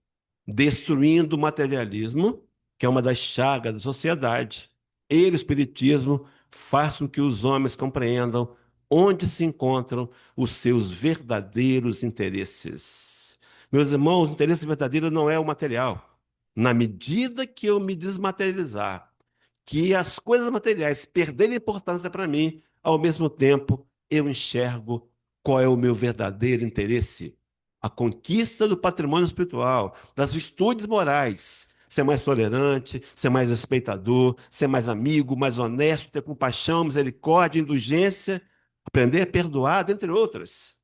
destruindo o materialismo, que é uma das chagas da sociedade. Ele, o Espiritismo, faz com que os homens compreendam onde se encontram os seus verdadeiros interesses. Meus irmãos, o interesse verdadeiro não é o material. Na medida que eu me desmaterializar, que as coisas materiais perderem importância para mim, ao mesmo tempo eu enxergo qual é o meu verdadeiro interesse. A conquista do patrimônio espiritual, das virtudes morais, ser mais tolerante, ser mais respeitador, ser mais amigo, mais honesto, ter compaixão, misericórdia, indulgência, aprender a perdoar, dentre outras.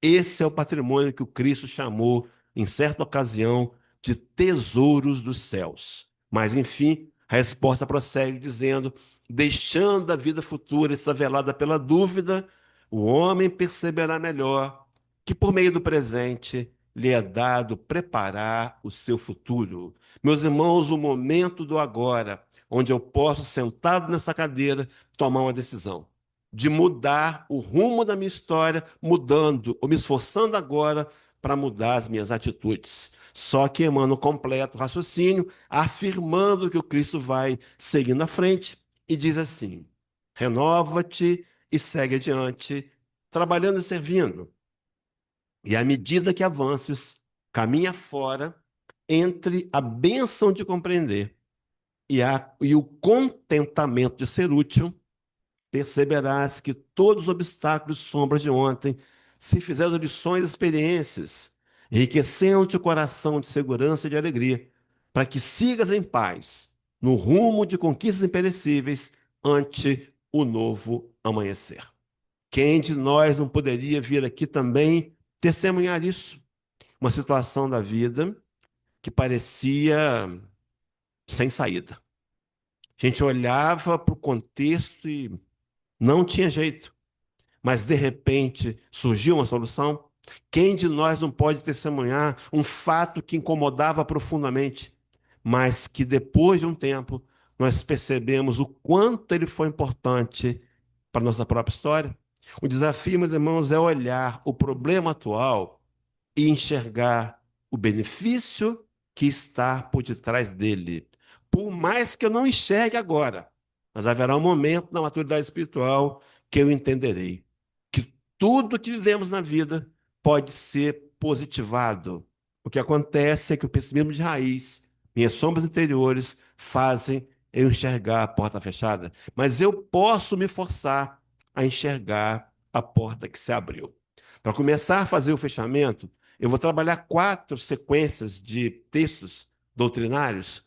Esse é o patrimônio que o Cristo chamou, em certa ocasião, de tesouros dos céus. Mas, enfim, a resposta prossegue dizendo: deixando a vida futura estar velada pela dúvida, o homem perceberá melhor que, por meio do presente, lhe é dado preparar o seu futuro. Meus irmãos, o momento do agora, onde eu posso, sentado nessa cadeira, tomar uma decisão de mudar o rumo da minha história, mudando ou me esforçando agora para mudar as minhas atitudes. Só que Emmanuel completa o raciocínio, afirmando que o Cristo vai seguindo à frente e diz assim: renova-te e segue adiante, trabalhando e servindo. E à medida que avances, caminha fora entre a bênção de compreender e o contentamento de ser útil, perceberás que todos os obstáculos e sombras de ontem se fizeram lições e experiências, enriquecendo-te o coração de segurança e de alegria, para que sigas em paz, no rumo de conquistas imperecíveis, ante o novo amanhecer. Quem de nós não poderia vir aqui também testemunhar isso? Uma situação da vida que parecia sem saída. A gente olhava para o contexto e não tinha jeito. Mas de repente surgiu uma solução? Quem de nós não pode testemunhar um fato que incomodava profundamente, mas que depois de um tempo nós percebemos o quanto ele foi importante para a nossa própria história? O desafio, meus irmãos, é olhar o problema atual e enxergar o benefício que está por detrás dele. Por mais que eu não enxergue agora, mas haverá um momento na maturidade espiritual que eu entenderei que tudo que vivemos na vida pode ser positivado. O que acontece é que o pessimismo de raiz, minhas sombras interiores, fazem eu enxergar a porta fechada, mas eu posso me forçar a enxergar a porta que se abriu. Para começar a fazer o fechamento, eu vou trabalhar 4 sequências de textos doutrinários.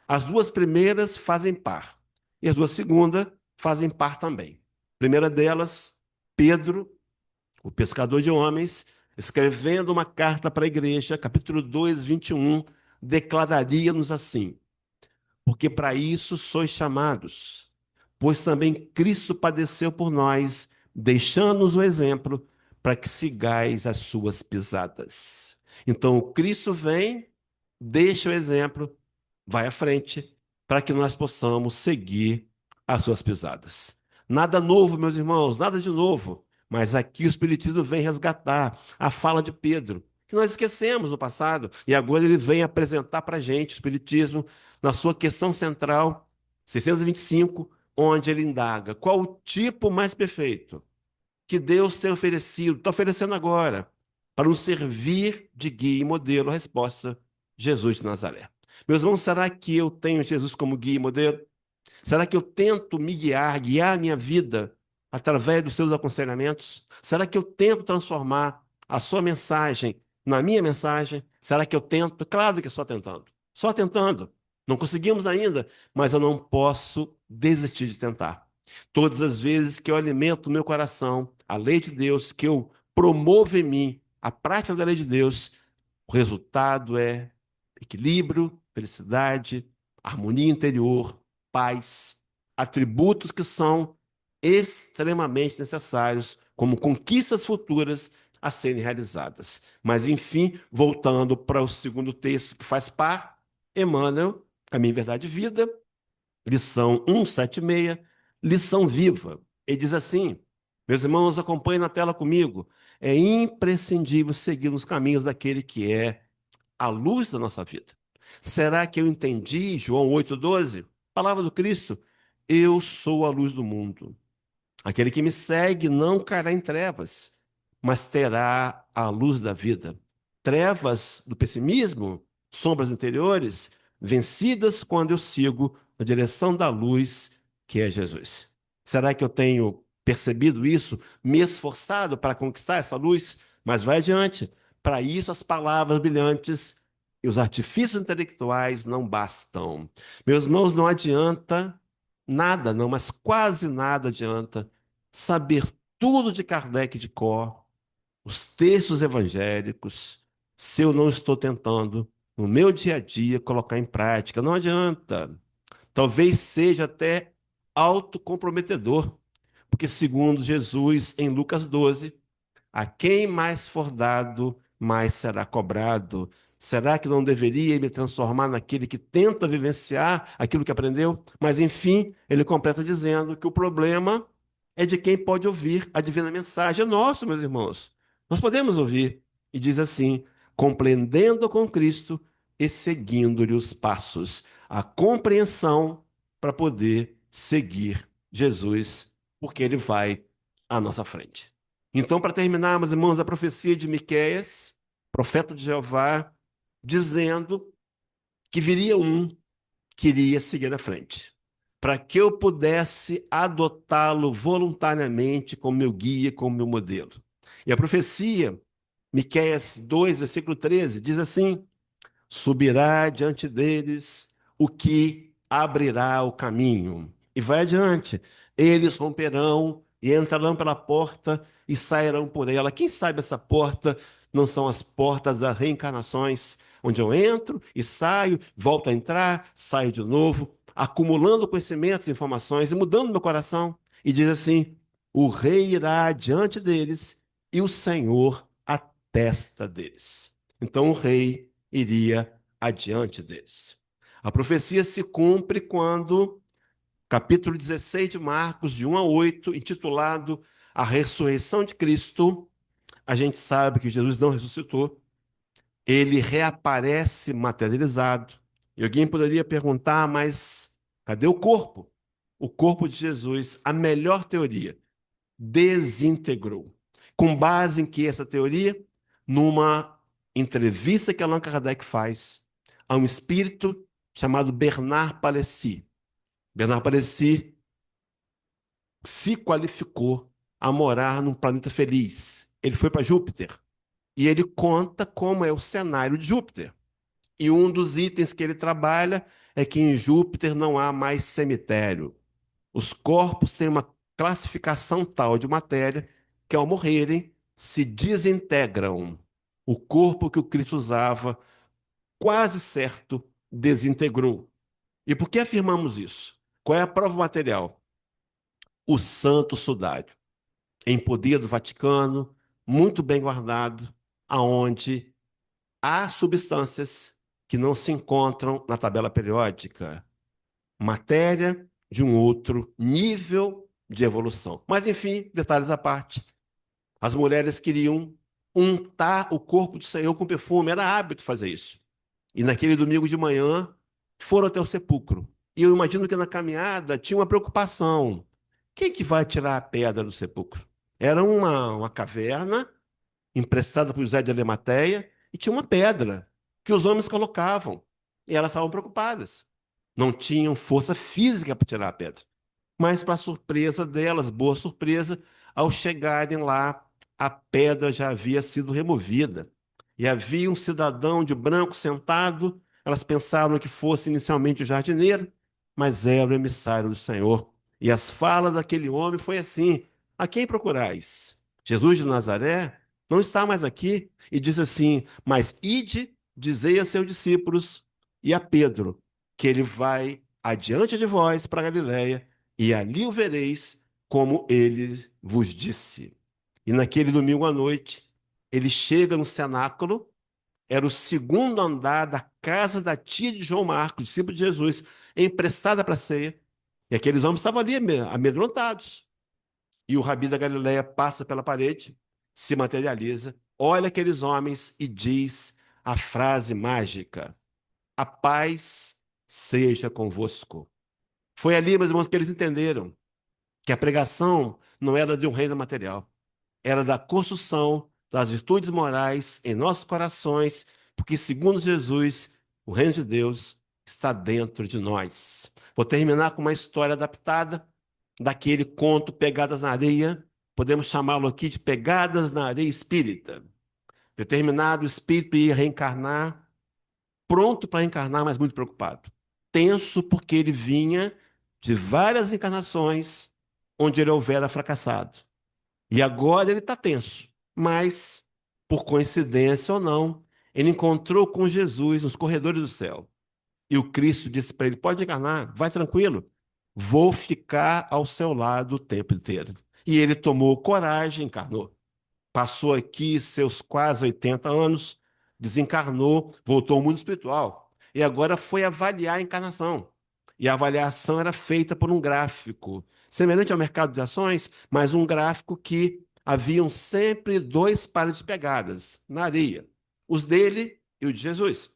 As 2 primeiras fazem par, e as 2 segundas fazem par também. A primeira delas, Pedro, o pescador de homens, escrevendo uma carta para a igreja, capítulo 2, 21, declararia-nos assim: porque para isso sois chamados, pois também Cristo padeceu por nós, deixando-nos o exemplo para que sigais as suas pisadas. Então, o Cristo vem, deixa o exemplo, vai à frente, para que nós possamos seguir as suas pisadas. Nada novo, meus irmãos, nada de novo. Mas aqui o Espiritismo vem resgatar a fala de Pedro, que nós esquecemos no passado, e agora ele vem apresentar para a gente o Espiritismo na sua questão central, 625, onde ele indaga qual o tipo mais perfeito que Deus tem oferecido, está oferecendo agora, para nos servir de guia e modelo. A resposta: Jesus de Nazaré. Meus irmãos, será que eu tenho Jesus como guia e modelo? Será que eu tento me guiar a minha vida através dos seus aconselhamentos? Será que eu tento transformar a sua mensagem na minha mensagem? Será que eu tento? Claro que só tentando. Só tentando. Não conseguimos ainda, mas eu não posso desistir de tentar. Todas as vezes que eu alimento o meu coração, a lei de Deus, que eu promovo em mim a prática da lei de Deus, o resultado é equilíbrio, felicidade, harmonia interior, paz, atributos que são extremamente necessários como conquistas futuras a serem realizadas. Mas, enfim, voltando para o segundo texto que faz par, Emmanuel, Caminho, Verdade e Vida, lição 176, lição viva. Ele diz assim: meus irmãos, acompanhem na tela comigo. É imprescindível seguir nos caminhos daquele que é a luz da nossa vida. Será que eu entendi João 8,12? Palavra do Cristo: eu sou a luz do mundo. Aquele que me segue não cairá em trevas, mas terá a luz da vida. Trevas do pessimismo, sombras interiores, vencidas quando eu sigo na direção da luz, que é Jesus. Será que eu tenho percebido isso, me esforçado para conquistar essa luz? Mas vai adiante. Para isso, as palavras brilhantes e os artifícios intelectuais não bastam. Meus irmãos, não adianta nada, não, mas quase nada adianta saber tudo de Kardec de cor, os textos evangélicos, se eu não estou tentando, no meu dia a dia, colocar em prática. Não adianta. Talvez seja até autocomprometedor, porque, segundo Jesus, em Lucas 12, a quem mais for dado, mais será cobrado. Será que não deveria me transformar naquele que tenta vivenciar aquilo que aprendeu? Mas, enfim, ele completa dizendo que o problema é de quem pode ouvir a divina mensagem. É nosso, meus irmãos. Nós podemos ouvir. E diz assim: compreendendo com Cristo e seguindo-lhe os passos. A compreensão para poder seguir Jesus, porque ele vai à nossa frente. Então, para terminar, meus irmãos, a profecia de Miqueias, profeta de Jeová, dizendo que viria um que iria seguir à frente, para que eu pudesse adotá-lo voluntariamente como meu guia, como meu modelo. E a profecia, Miqueias 2, versículo 13, diz assim: subirá diante deles o que abrirá o caminho. E vai adiante. Eles romperão e entrarão pela porta e sairão por ela. Quem sabe essa porta não são as portas das reencarnações, onde eu entro e saio, volto a entrar, saio de novo, acumulando conhecimentos, informações e mudando meu coração. E diz assim: o rei irá diante deles e o Senhor a testa deles. Então o rei iria adiante deles. A profecia se cumpre quando, capítulo 16 de Marcos, de 1 a 8, intitulado A Ressurreição de Cristo, a gente sabe que Jesus não ressuscitou, ele reaparece materializado. E alguém poderia perguntar, mas cadê o corpo? O corpo de Jesus, a melhor teoria, desintegrou. Com base em que essa teoria? Numa entrevista que Allan Kardec faz a um espírito chamado Bernard Palissy. Bernard Palissy se qualificou a morar num planeta feliz. Ele foi para Júpiter e ele conta como é o cenário de Júpiter. E um dos itens que ele trabalha é que em Júpiter não há mais cemitério. Os corpos têm uma classificação tal de matéria que, ao morrerem, se desintegram. O corpo que o Cristo usava, quase certo, desintegrou. E por que afirmamos isso? Qual é a prova material? O Santo Sudário, em poder do Vaticano, muito bem guardado, aonde há substâncias que não se encontram na tabela periódica. Matéria de um outro nível de evolução. Mas, enfim, detalhes à parte. As mulheres queriam untar o corpo do Senhor com perfume, era hábito fazer isso. E naquele domingo de manhã, foram até o sepulcro. E eu imagino que na caminhada tinha uma preocupação. Quem que vai tirar a pedra do sepulcro? Era uma caverna emprestada por José de Arimateia e tinha uma pedra que os homens colocavam. E elas estavam preocupadas. Não tinham força física para tirar a pedra. Mas, para surpresa delas, boa surpresa, ao chegarem lá, a pedra já havia sido removida. E havia um cidadão de branco sentado. Elas pensaram que fosse inicialmente o jardineiro, mas era o emissário do Senhor. E as falas daquele homem foi assim: a quem procurais? Jesus de Nazaré não está mais aqui. E diz assim: mas ide, dizei a seus discípulos e a Pedro, que ele vai adiante de vós para Galiléia, e ali o vereis, como ele vos disse. E naquele domingo à noite, ele chega no cenáculo Era o segundo andar da casa da tia de João Marcos, discípulo de Jesus, emprestada para a ceia. E aqueles homens estavam ali amedrontados. E o Rabi da Galileia passa pela parede, se materializa, olha aqueles homens e diz a frase mágica: a paz seja convosco. Foi ali, meus irmãos, que eles entenderam que a pregação não era de um reino material, era da construção das virtudes morais em nossos corações, porque, segundo Jesus, o reino de Deus está dentro de nós. Vou terminar com uma história adaptada daquele conto Pegadas na Areia, podemos chamá-lo aqui de Pegadas na Areia Espírita. Determinado espírito ia reencarnar, pronto para encarnar, mas muito preocupado. Tenso porque ele vinha de várias encarnações onde ele houvera fracassado. E agora ele está tenso, mas, por coincidência ou não, ele encontrou com Jesus nos corredores do céu. E o Cristo disse para ele: pode encarnar, vai tranquilo, vou ficar ao seu lado o tempo inteiro. E ele tomou coragem e encarnou. Passou aqui seus quase 80 anos, desencarnou, voltou ao mundo espiritual. E agora foi avaliar a encarnação. E a avaliação era feita por um gráfico, semelhante ao mercado de ações, mas um gráfico que haviam sempre dois pares de pegadas na areia, os dele e o de Jesus.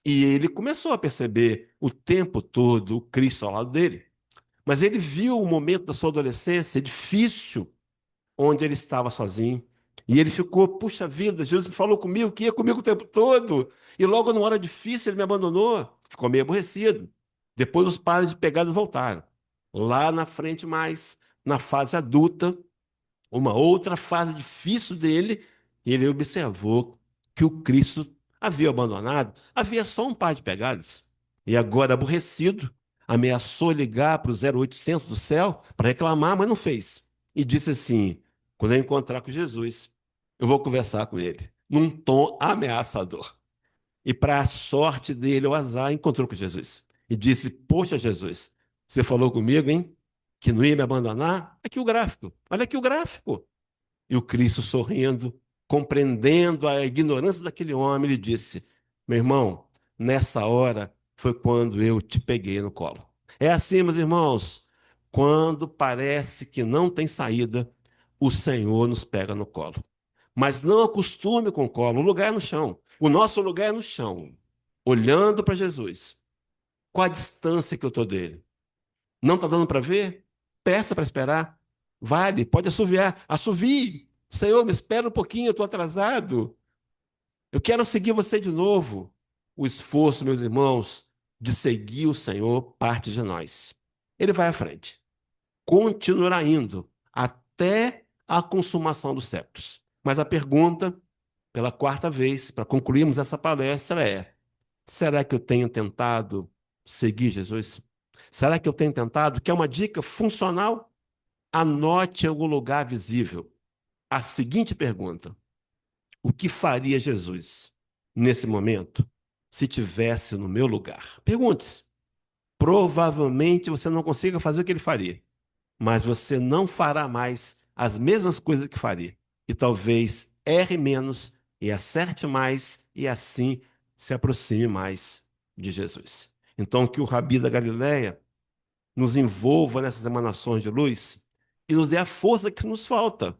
E ele começou a perceber o tempo todo o Cristo ao lado dele. Mas ele viu o momento da sua adolescência difícil, onde ele estava sozinho. E ele ficou: puxa vida, Jesus falou comigo, que ia comigo o tempo todo. E logo numa hora difícil ele me abandonou. Ficou meio aborrecido. Depois os pares de pegadas voltaram. Lá na frente, mais, na fase adulta, uma outra fase difícil dele, ele observou que o Cristo havia abandonado, havia só um par de pegadas. E agora, aborrecido, ameaçou ligar para o 0800 do céu para reclamar, mas não fez. E disse assim: quando eu encontrar com Jesus, eu vou conversar com ele, num tom ameaçador. E para a sorte dele, o azar, encontrou com Jesus. E disse: poxa, Jesus, você falou comigo, hein? Que não ia me abandonar? Aqui o gráfico. Olha aqui o gráfico. E o Cristo, sorrindo, compreendendo a ignorância daquele homem, lhe disse: meu irmão, nessa hora foi quando eu te peguei no colo. É assim, meus irmãos, quando parece que não tem saída, o Senhor nos pega no colo. Mas não acostume com o colo, o lugar é no chão. O nosso lugar é no chão, olhando para Jesus. Qual a distância que eu estou dele? Não está dando para ver? Peça para esperar. Vale, pode assoviar. Assovie. Senhor, me espera um pouquinho, eu estou atrasado. Eu quero seguir você de novo. O esforço, meus irmãos, de seguir o Senhor parte de nós. Ele vai à frente. Continuará indo até a consumação dos séculos. Mas a pergunta, pela quarta vez, para concluirmos essa palestra, é: será que eu tenho tentado seguir Jesus? Será que eu tenho tentado? Que é uma dica funcional? Anote em algum lugar visível a seguinte pergunta: o que faria Jesus nesse momento se tivesse no meu lugar? Pergunte-se. Provavelmente você não consiga fazer o que ele faria, mas você não fará mais as mesmas coisas que faria. E talvez erre menos e acerte mais e assim se aproxime mais de Jesus. Então, que o Rabi da Galileia nos envolva nessas emanações de luz e nos dê a força que nos falta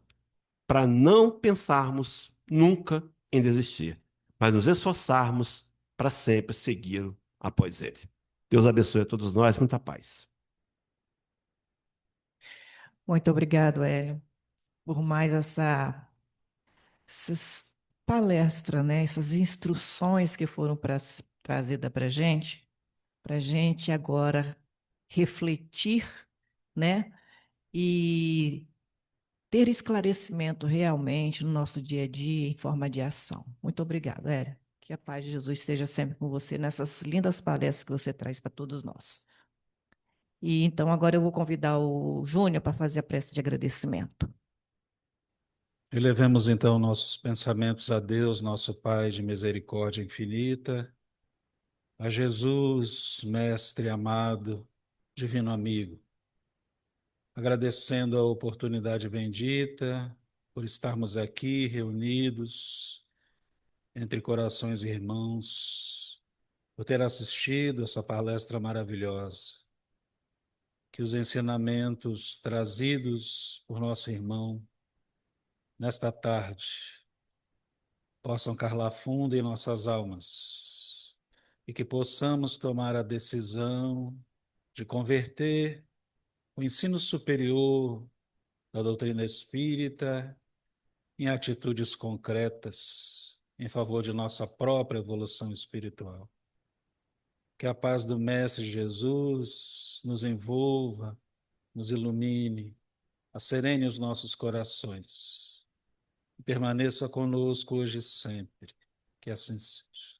para não pensarmos nunca em desistir, mas nos esforçarmos para sempre seguir após Ele. Deus abençoe a todos nós, muita paz. Muito obrigado, Hélio, por mais essas palestras, né? Essas instruções que foram trazidas para a gente agora refletir, né? E ter esclarecimento realmente no nosso dia a dia em forma de ação. Muito obrigado, Hélio. Que a paz de Jesus esteja sempre com você nessas lindas palestras que você traz para todos nós. E então agora eu vou convidar o Júnior para fazer a prece de agradecimento. Elevemos então nossos pensamentos a Deus, nosso Pai de misericórdia infinita, a Jesus, Mestre amado, Divino amigo, agradecendo a oportunidade bendita por estarmos aqui reunidos entre corações irmãos, por ter assistido essa palestra maravilhosa. Que os ensinamentos trazidos por nosso irmão nesta tarde possam calar fundo em nossas almas e que possamos tomar a decisão de converter o ensino superior da doutrina espírita em atitudes concretas em favor de nossa própria evolução espiritual. Que a paz do Mestre Jesus nos envolva, nos ilumine, acerene os nossos corações e permaneça conosco hoje e sempre. Que assim seja.